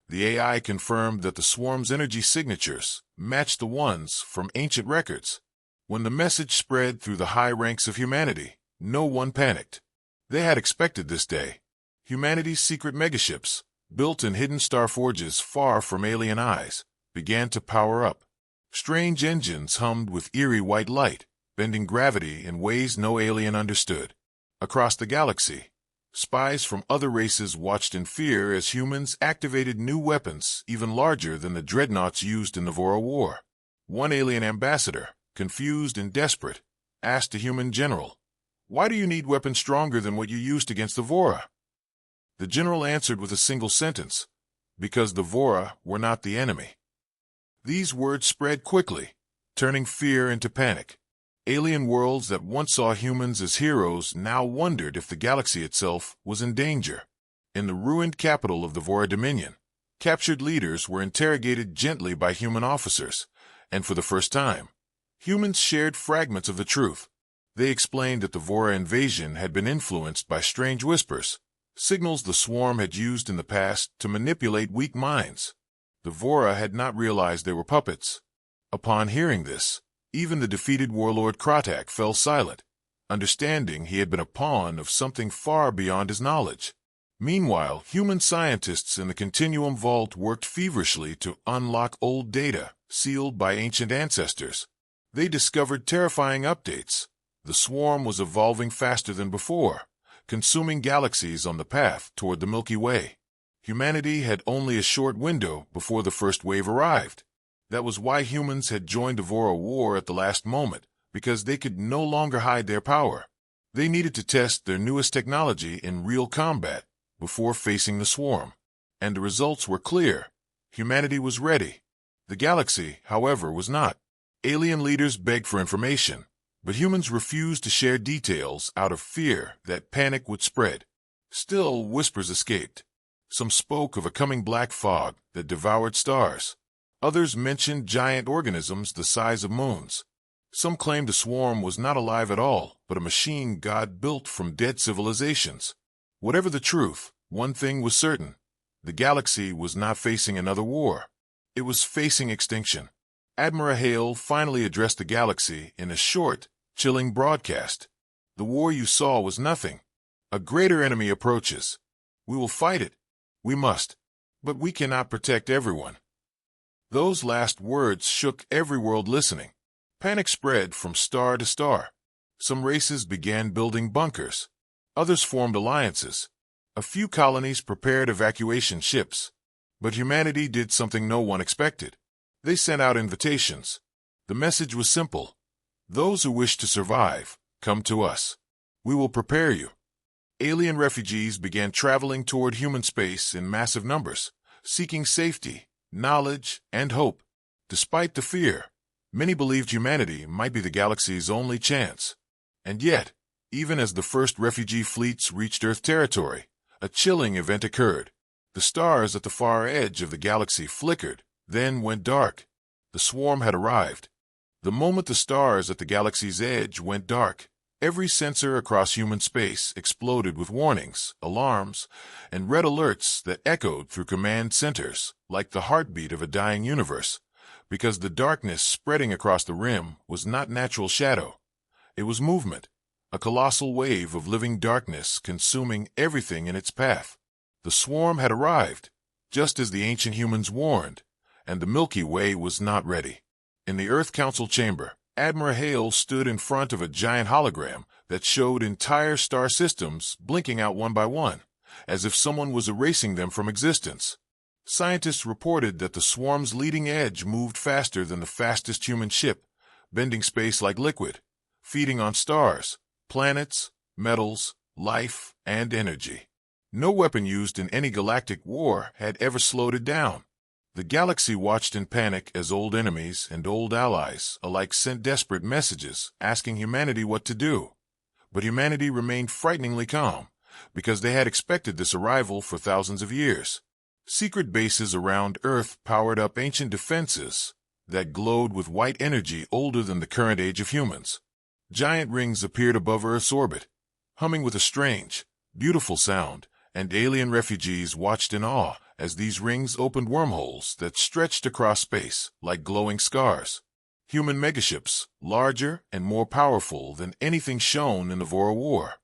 The AI confirmed that the swarm's energy signatures matched the ones from ancient records. When the message spread through the high ranks of humanity, no one panicked. They had expected this day. Humanity's secret megaships, built in hidden star forges far from alien eyes, began to power up. Strange engines hummed with eerie white light, bending gravity in ways no alien understood. Across the galaxy, spies from other races watched in fear as humans activated new weapons even larger than the dreadnoughts used in the Vora War. One alien ambassador, confused and desperate, asked a human general, "Why do you need weapons stronger than what you used against the Vora?" The general answered with a single sentence, "Because the Vora were not the enemy." These words spread quickly, turning fear into panic. Alien worlds that once saw humans as heroes now wondered if the galaxy itself was in danger. In the ruined capital of the Vora Dominion, captured leaders were interrogated gently by human officers, and for the first time, humans shared fragments of the truth. They explained that the Vora invasion had been influenced by strange whispers, signals the swarm had used in the past to manipulate weak minds. The Vora had not realized they were puppets. Upon hearing this, even the defeated warlord Kratak fell silent, understanding he had been a pawn of something far beyond his knowledge. Meanwhile, human scientists in the Continuum Vault worked feverishly to unlock old data sealed by ancient ancestors. They discovered terrifying updates. The swarm was evolving faster than before, consuming galaxies on the path toward the Milky Way. Humanity had only a short window before the first wave arrived. That was why humans had joined the war at the last moment, because they could no longer hide their power. They needed to test their newest technology in real combat before facing the swarm. And the results were clear. Humanity was ready. The galaxy, however, was not. Alien leaders begged for information, but humans refused to share details out of fear that panic would spread. Still, whispers escaped. Some spoke of a coming black fog that devoured stars. Others mentioned giant organisms the size of moons. Some claimed the swarm was not alive at all, but a machine God built from dead civilizations. Whatever the truth, one thing was certain. The galaxy was not facing another war. It was facing extinction. Admiral Hale finally addressed the galaxy in a short, chilling broadcast. The war you saw was nothing. A greater enemy approaches. We will fight it. We must. But we cannot protect everyone. Those last words shook every world listening. Panic spread from star to star. Some races began building bunkers. Others formed alliances. A few colonies prepared evacuation ships. But humanity did something no one expected. They sent out invitations. The message was simple. Those who wish to survive, come to us. We will prepare you. Alien refugees began traveling toward human space in massive numbers, seeking safety, knowledge, and hope. Despite the fear, many believed humanity might be the galaxy's only chance. And yet, even as the first refugee fleets reached Earth territory, a chilling event occurred. The stars at the far edge of the galaxy flickered, then went dark. The swarm had arrived. The moment the stars at the galaxy's edge went dark, every sensor across human space exploded with warnings, alarms, and red alerts that echoed through command centers like the heartbeat of a dying universe, because the darkness spreading across the rim was not natural shadow. It was movement, a colossal wave of living darkness consuming everything in its path. The swarm had arrived, just as the ancient humans warned, and the Milky Way was not ready. In the Earth Council chamber, Admiral Hale stood in front of a giant hologram that showed entire star systems blinking out one by one, as if someone was erasing them from existence. Scientists reported that the swarm's leading edge moved faster than the fastest human ship, bending space like liquid, feeding on stars, planets, metals, life, and energy. No weapon used in any galactic war had ever slowed it down. The galaxy watched in panic as old enemies and old allies alike sent desperate messages asking humanity what to do. But humanity remained frighteningly calm, because they had expected this arrival for thousands of years. Secret bases around Earth powered up ancient defenses that glowed with white energy older than the current age of humans. Giant rings appeared above Earth's orbit, humming with a strange, beautiful sound, and alien refugees watched in awe as these rings opened wormholes that stretched across space like glowing scars. Human megaships, larger and more powerful than anything shown in the War,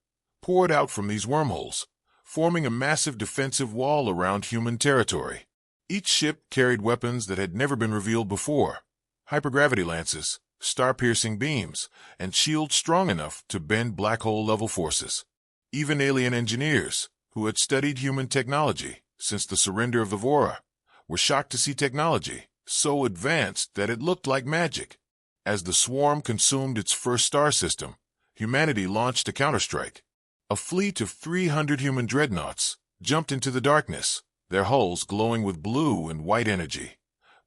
poured out from these wormholes, forming a massive defensive wall around human territory. Each ship carried weapons that had never been revealed before: hypergravity lances, star-piercing beams, and shields strong enough to bend black hole-level forces. Even alien engineers, who had studied human technology since the surrender of the Vora, were shocked to see technology so advanced that it looked like magic. As the swarm consumed its first star system, humanity launched a counterstrike. A fleet of 300 human dreadnoughts jumped into the darkness, their hulls glowing with blue and white energy,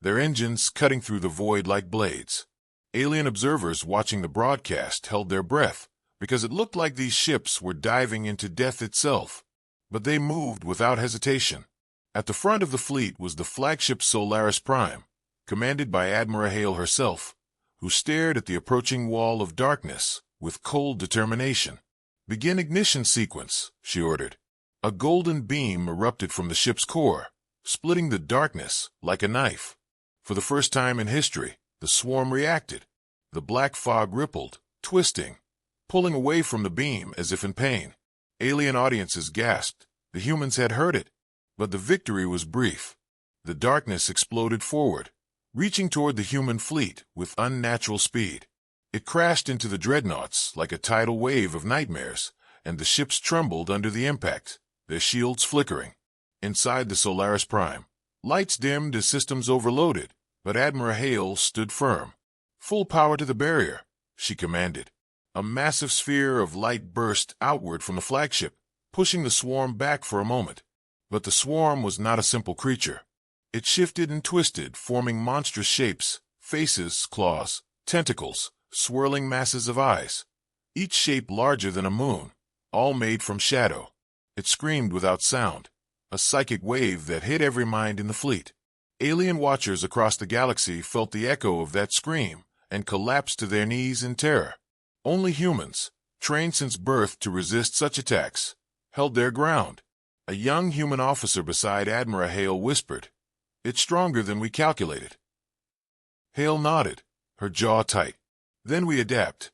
their engines cutting through the void like blades. Alien observers watching the broadcast held their breath, because it looked like these ships were diving into death itself. But they moved without hesitation. At the front of the fleet was the flagship Solaris Prime, commanded by Admiral Hale herself, who stared at the approaching wall of darkness with cold determination. "Begin ignition sequence," she ordered. A golden beam erupted from the ship's core, splitting the darkness like a knife. For the first time in history, the swarm reacted. The black fog rippled, twisting, pulling away from the beam as if in pain. Alien audiences gasped, The humans had heard it, but the victory was brief. The darkness exploded forward, reaching toward the human fleet with unnatural speed. It crashed into the dreadnoughts like a tidal wave of nightmares, and the ships trembled under the impact, their shields flickering. Inside the Solaris Prime, lights dimmed as systems overloaded, but Admiral Hale stood firm. "Full power to the barrier," she commanded. A massive sphere of light burst outward from the flagship, pushing the swarm back for a moment. But the swarm was not a simple creature. It shifted and twisted, forming monstrous shapes, faces, claws, tentacles, swirling masses of eyes, each shape larger than a moon, all made from shadow. It screamed without sound, a psychic wave that hit every mind in the fleet. Alien watchers across the galaxy felt the echo of that scream and collapsed to their knees in terror. Only humans, trained since birth to resist such attacks, held their ground. A young human officer beside Admiral Hale whispered, "It's stronger than we calculated." Hale nodded, her jaw tight. "Then we adapt."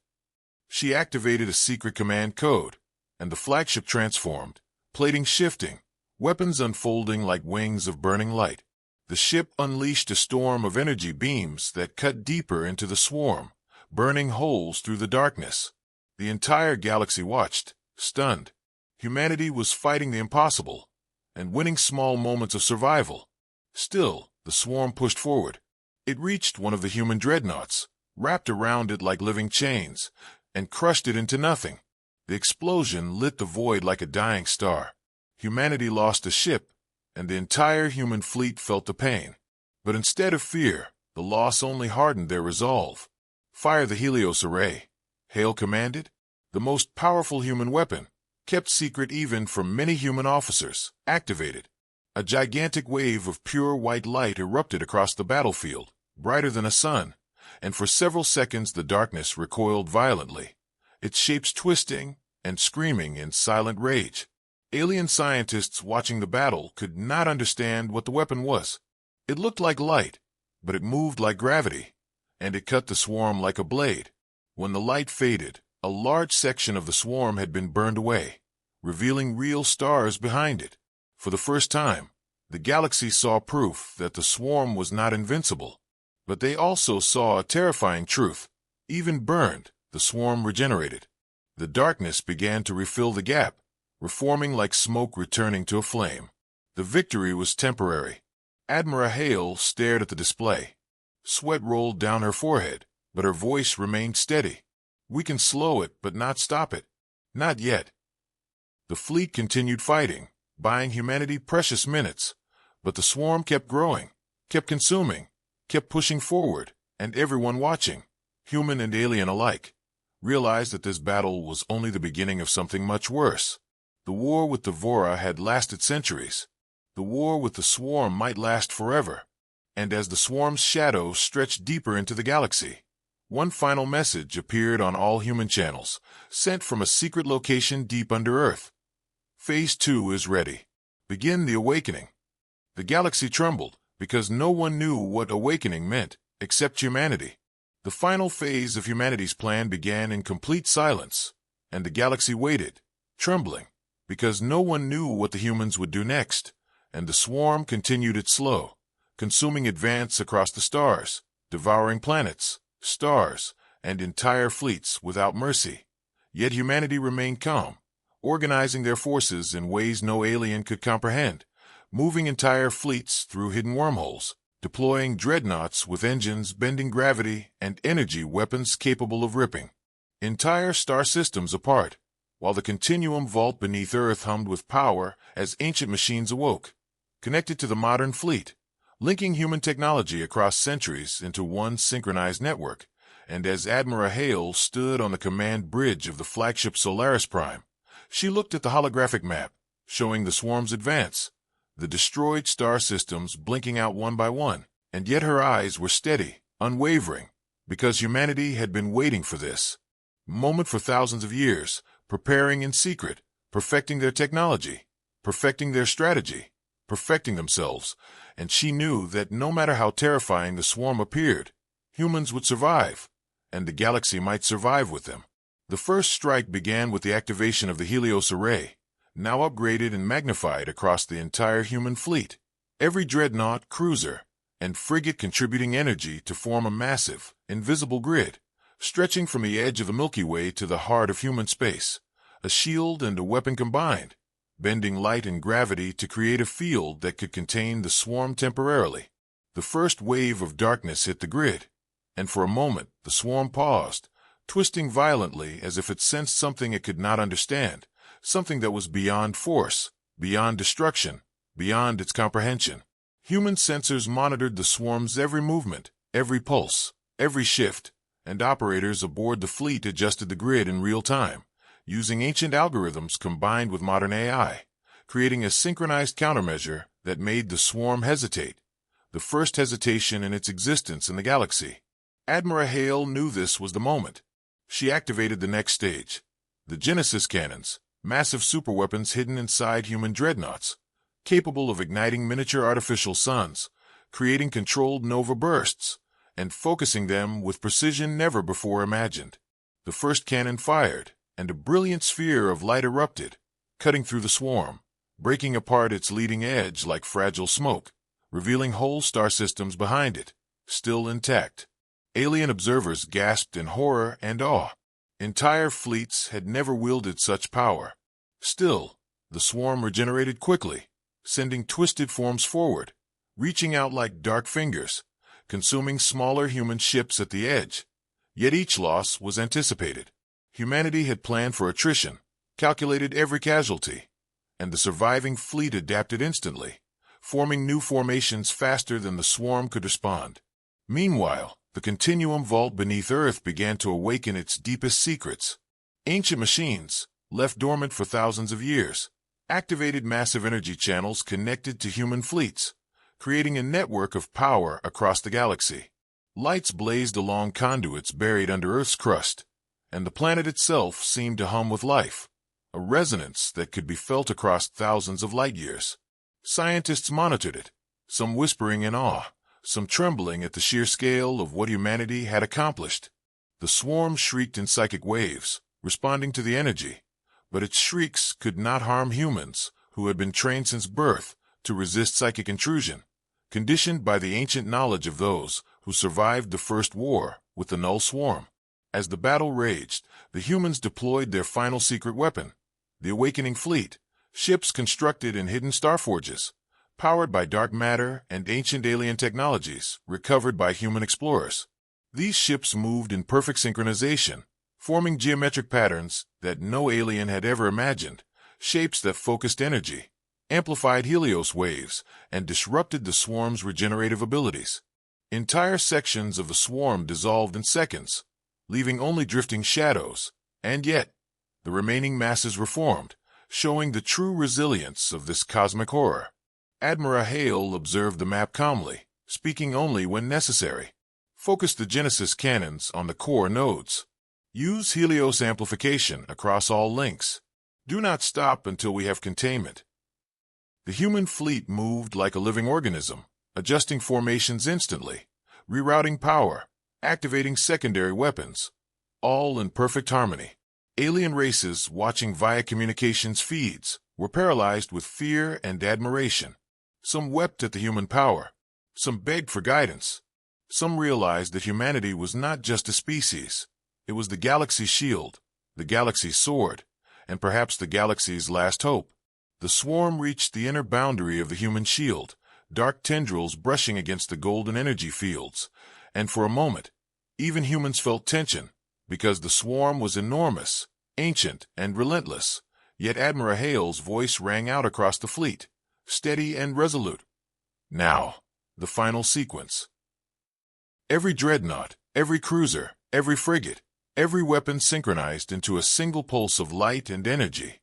She activated a secret command code, and the flagship transformed, plating shifting, weapons unfolding like wings of burning light. The ship unleashed a storm of energy beams that cut deeper into the swarm, burning holes through the darkness. The entire galaxy watched, stunned. Humanity was fighting the impossible, and winning small moments of survival. Still, the swarm pushed forward. It reached one of the human dreadnoughts, wrapped around it like living chains, and crushed it into nothing. The explosion lit the void like a dying star. Humanity lost a ship, and the entire human fleet felt the pain. But instead of fear, the loss only hardened their resolve. "Fire the Helios array," Hale commanded. The most powerful human weapon, kept secret even from many human officers, activated. A gigantic wave of pure white light erupted across the battlefield, brighter than a sun, and for several seconds the darkness recoiled violently, its shapes twisting and screaming in silent rage. Alien scientists watching the battle could not understand what the weapon was. It looked like light, but it moved like gravity, and it cut the swarm like a blade. When the light faded, a large section of the swarm had been burned away, revealing real stars behind it. For the first time, the galaxy saw proof that the swarm was not invincible. But they also saw a terrifying truth. Even burned, the swarm regenerated. The darkness began to refill the gap, reforming like smoke returning to a flame. The victory was temporary. Admiral Hale stared at the display. Sweat rolled down her forehead, but her voice remained steady. "We can slow it, but not stop it. Not yet." The fleet continued fighting, buying humanity precious minutes, but the swarm kept growing, kept consuming, kept pushing forward, and everyone watching, human and alien alike, realized that this battle was only the beginning of something much worse. The war with the Vora had lasted centuries. The war with the swarm might last forever. And as the swarm's shadow stretched deeper into the galaxy, one final message appeared on all human channels, sent from a secret location deep under Earth. "Phase 2 is ready. Begin the awakening." The galaxy trembled, because no one knew what awakening meant, except humanity. The final phase of humanity's plan began in complete silence, and the galaxy waited, trembling, because no one knew what the humans would do next, and the swarm continued its slow, consuming advance across the stars, devouring planets, stars, and entire fleets without mercy. Yet humanity remained calm, organizing their forces in ways no alien could comprehend, moving entire fleets through hidden wormholes, deploying dreadnoughts with engines bending gravity and energy weapons capable of ripping entire star systems apart, while the continuum vault beneath Earth hummed with power as ancient machines awoke, connected to the modern fleet, linking human technology across centuries into one synchronized network. And as Admiral Hale stood on the command bridge of the flagship Solaris Prime, she looked at the holographic map, showing the swarm's advance, the destroyed star systems blinking out one by one, and yet her eyes were steady, unwavering, because humanity had been waiting for this moment for thousands of years, preparing in secret, perfecting their technology, perfecting their strategy, perfecting themselves, and she knew that no matter how terrifying the swarm appeared, humans would survive, and the galaxy might survive with them. The first strike began with the activation of the Helios array, now upgraded and magnified across the entire human fleet. Every dreadnought, cruiser, and frigate contributing energy to form a massive, invisible grid, stretching from the edge of the Milky Way to the heart of human space, a shield and a weapon combined, bending light and gravity to create a field that could contain the swarm temporarily. The first wave of darkness hit the grid, and for a moment the swarm paused, twisting violently as if it sensed something it could not understand, something that was beyond force, beyond destruction, beyond its comprehension. Human sensors monitored the swarm's every movement, every pulse, every shift, and operators aboard the fleet adjusted the grid in real time, using ancient algorithms combined with modern AI, creating a synchronized countermeasure that made the swarm hesitate, the first hesitation in its existence in the galaxy. Admiral Hale knew this was the moment. She activated the next stage, the Genesis cannons, massive superweapons hidden inside human dreadnoughts, capable of igniting miniature artificial suns, creating controlled nova bursts, and focusing them with precision never before imagined. The first cannon fired, and a brilliant sphere of light erupted, cutting through the swarm, breaking apart its leading edge like fragile smoke, revealing whole star systems behind it, still intact. Alien observers gasped in horror and awe. Entire fleets had never wielded such power. Still, the swarm regenerated quickly, sending twisted forms forward, reaching out like dark fingers, consuming smaller human ships at the edge. Yet each loss was anticipated. Humanity had planned for attrition, calculated every casualty, and the surviving fleet adapted instantly, forming new formations faster than the swarm could respond. Meanwhile, the continuum vault beneath Earth began to awaken its deepest secrets. Ancient machines, left dormant for thousands of years, activated massive energy channels connected to human fleets, creating a network of power across the galaxy. Lights blazed along conduits buried under Earth's crust, and the planet itself seemed to hum with life, a resonance that could be felt across thousands of light years. Scientists monitored it, some whispering in awe, some trembling at the sheer scale of what humanity had accomplished. The swarm shrieked in psychic waves, responding to the energy, but its shrieks could not harm humans who had been trained since birth to resist psychic intrusion, conditioned by the ancient knowledge of those who survived the first war with the Null Swarm. As the battle raged, the humans deployed their final secret weapon, the Awakening Fleet, ships constructed in hidden starforges, powered by dark matter and ancient alien technologies recovered by human explorers. These ships moved in perfect synchronization, forming geometric patterns that no alien had ever imagined, shapes that focused energy, amplified Helios waves, and disrupted the swarm's regenerative abilities. Entire sections of the swarm dissolved in seconds, leaving only drifting shadows, and yet, the remaining masses reformed, showing the true resilience of this cosmic horror. Admiral Hale observed the map calmly, speaking only when necessary. Focus the Genesis cannons on the core nodes. Use Helios amplification across all links. Do not stop until we have containment. The human fleet moved like a living organism, adjusting formations instantly, rerouting power, activating secondary weapons, all in perfect harmony. Alien races watching via communications feeds were paralyzed with fear and admiration. Some wept at the human power. Some begged for guidance. Some realized that humanity was not just a species. It was the galaxy's shield, the galaxy's sword, and perhaps the galaxy's last hope. The swarm reached the inner boundary of the human shield, dark tendrils brushing against the golden energy fields, and for a moment, even humans felt tension, because the swarm was enormous, ancient, and relentless. Yet Admiral Hale's voice rang out across the fleet, steady and resolute. Now, the final sequence. Every dreadnought, every cruiser, every frigate, every weapon synchronized into a single pulse of light and energy,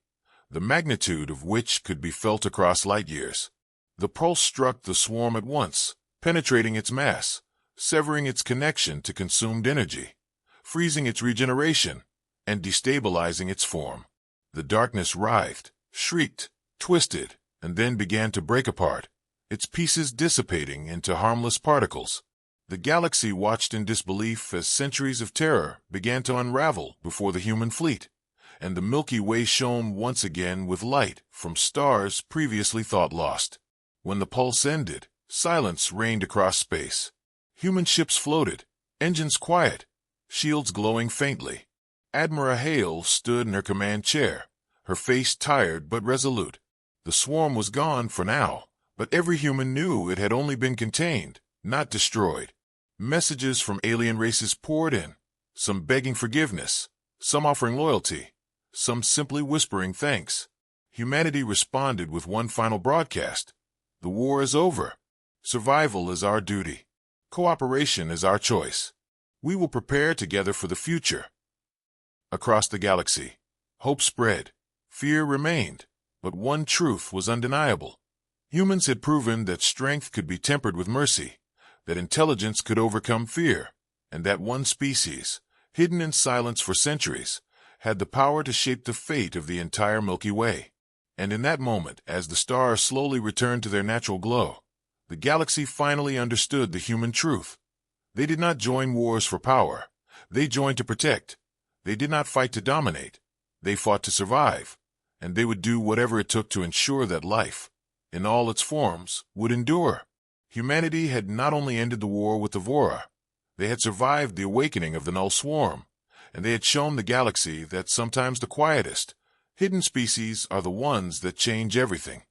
the magnitude of which could be felt across light years. The pulse struck the swarm at once, penetrating its mass, severing its connection to consumed energy, freezing its regeneration, and destabilizing its form. The darkness writhed, shrieked, twisted, and then began to break apart, its pieces dissipating into harmless particles. The galaxy watched in disbelief as centuries of terror began to unravel before the human fleet, and the Milky Way shone once again with light from stars previously thought lost. When the pulse ended, silence reigned across space. Human ships floated, engines quiet, shields glowing faintly. Admiral Hale stood in her command chair, her face tired but resolute. The swarm was gone for now, but every human knew it had only been contained, not destroyed. Messages from alien races poured in, some begging forgiveness, some offering loyalty, some simply whispering thanks. Humanity responded with one final broadcast. The war is over. Survival is our duty. Cooperation is our choice. We will prepare together for the future. Across the galaxy, hope spread. Fear remained, but one truth was undeniable. Humans had proven that strength could be tempered with mercy, that intelligence could overcome fear, and that one species, hidden in silence for centuries, had the power to shape the fate of the entire Milky Way. And in that moment, as the stars slowly returned to their natural glow, the galaxy finally understood the human truth. They did not join wars for power. They joined to protect. They did not fight to dominate. They fought to survive. And they would do whatever it took to ensure that life, in all its forms, would endure. Humanity had not only ended the war with the Vora, they had survived the awakening of the Null Swarm, and they had shown the galaxy that sometimes the quietest, hidden species are the ones that change everything.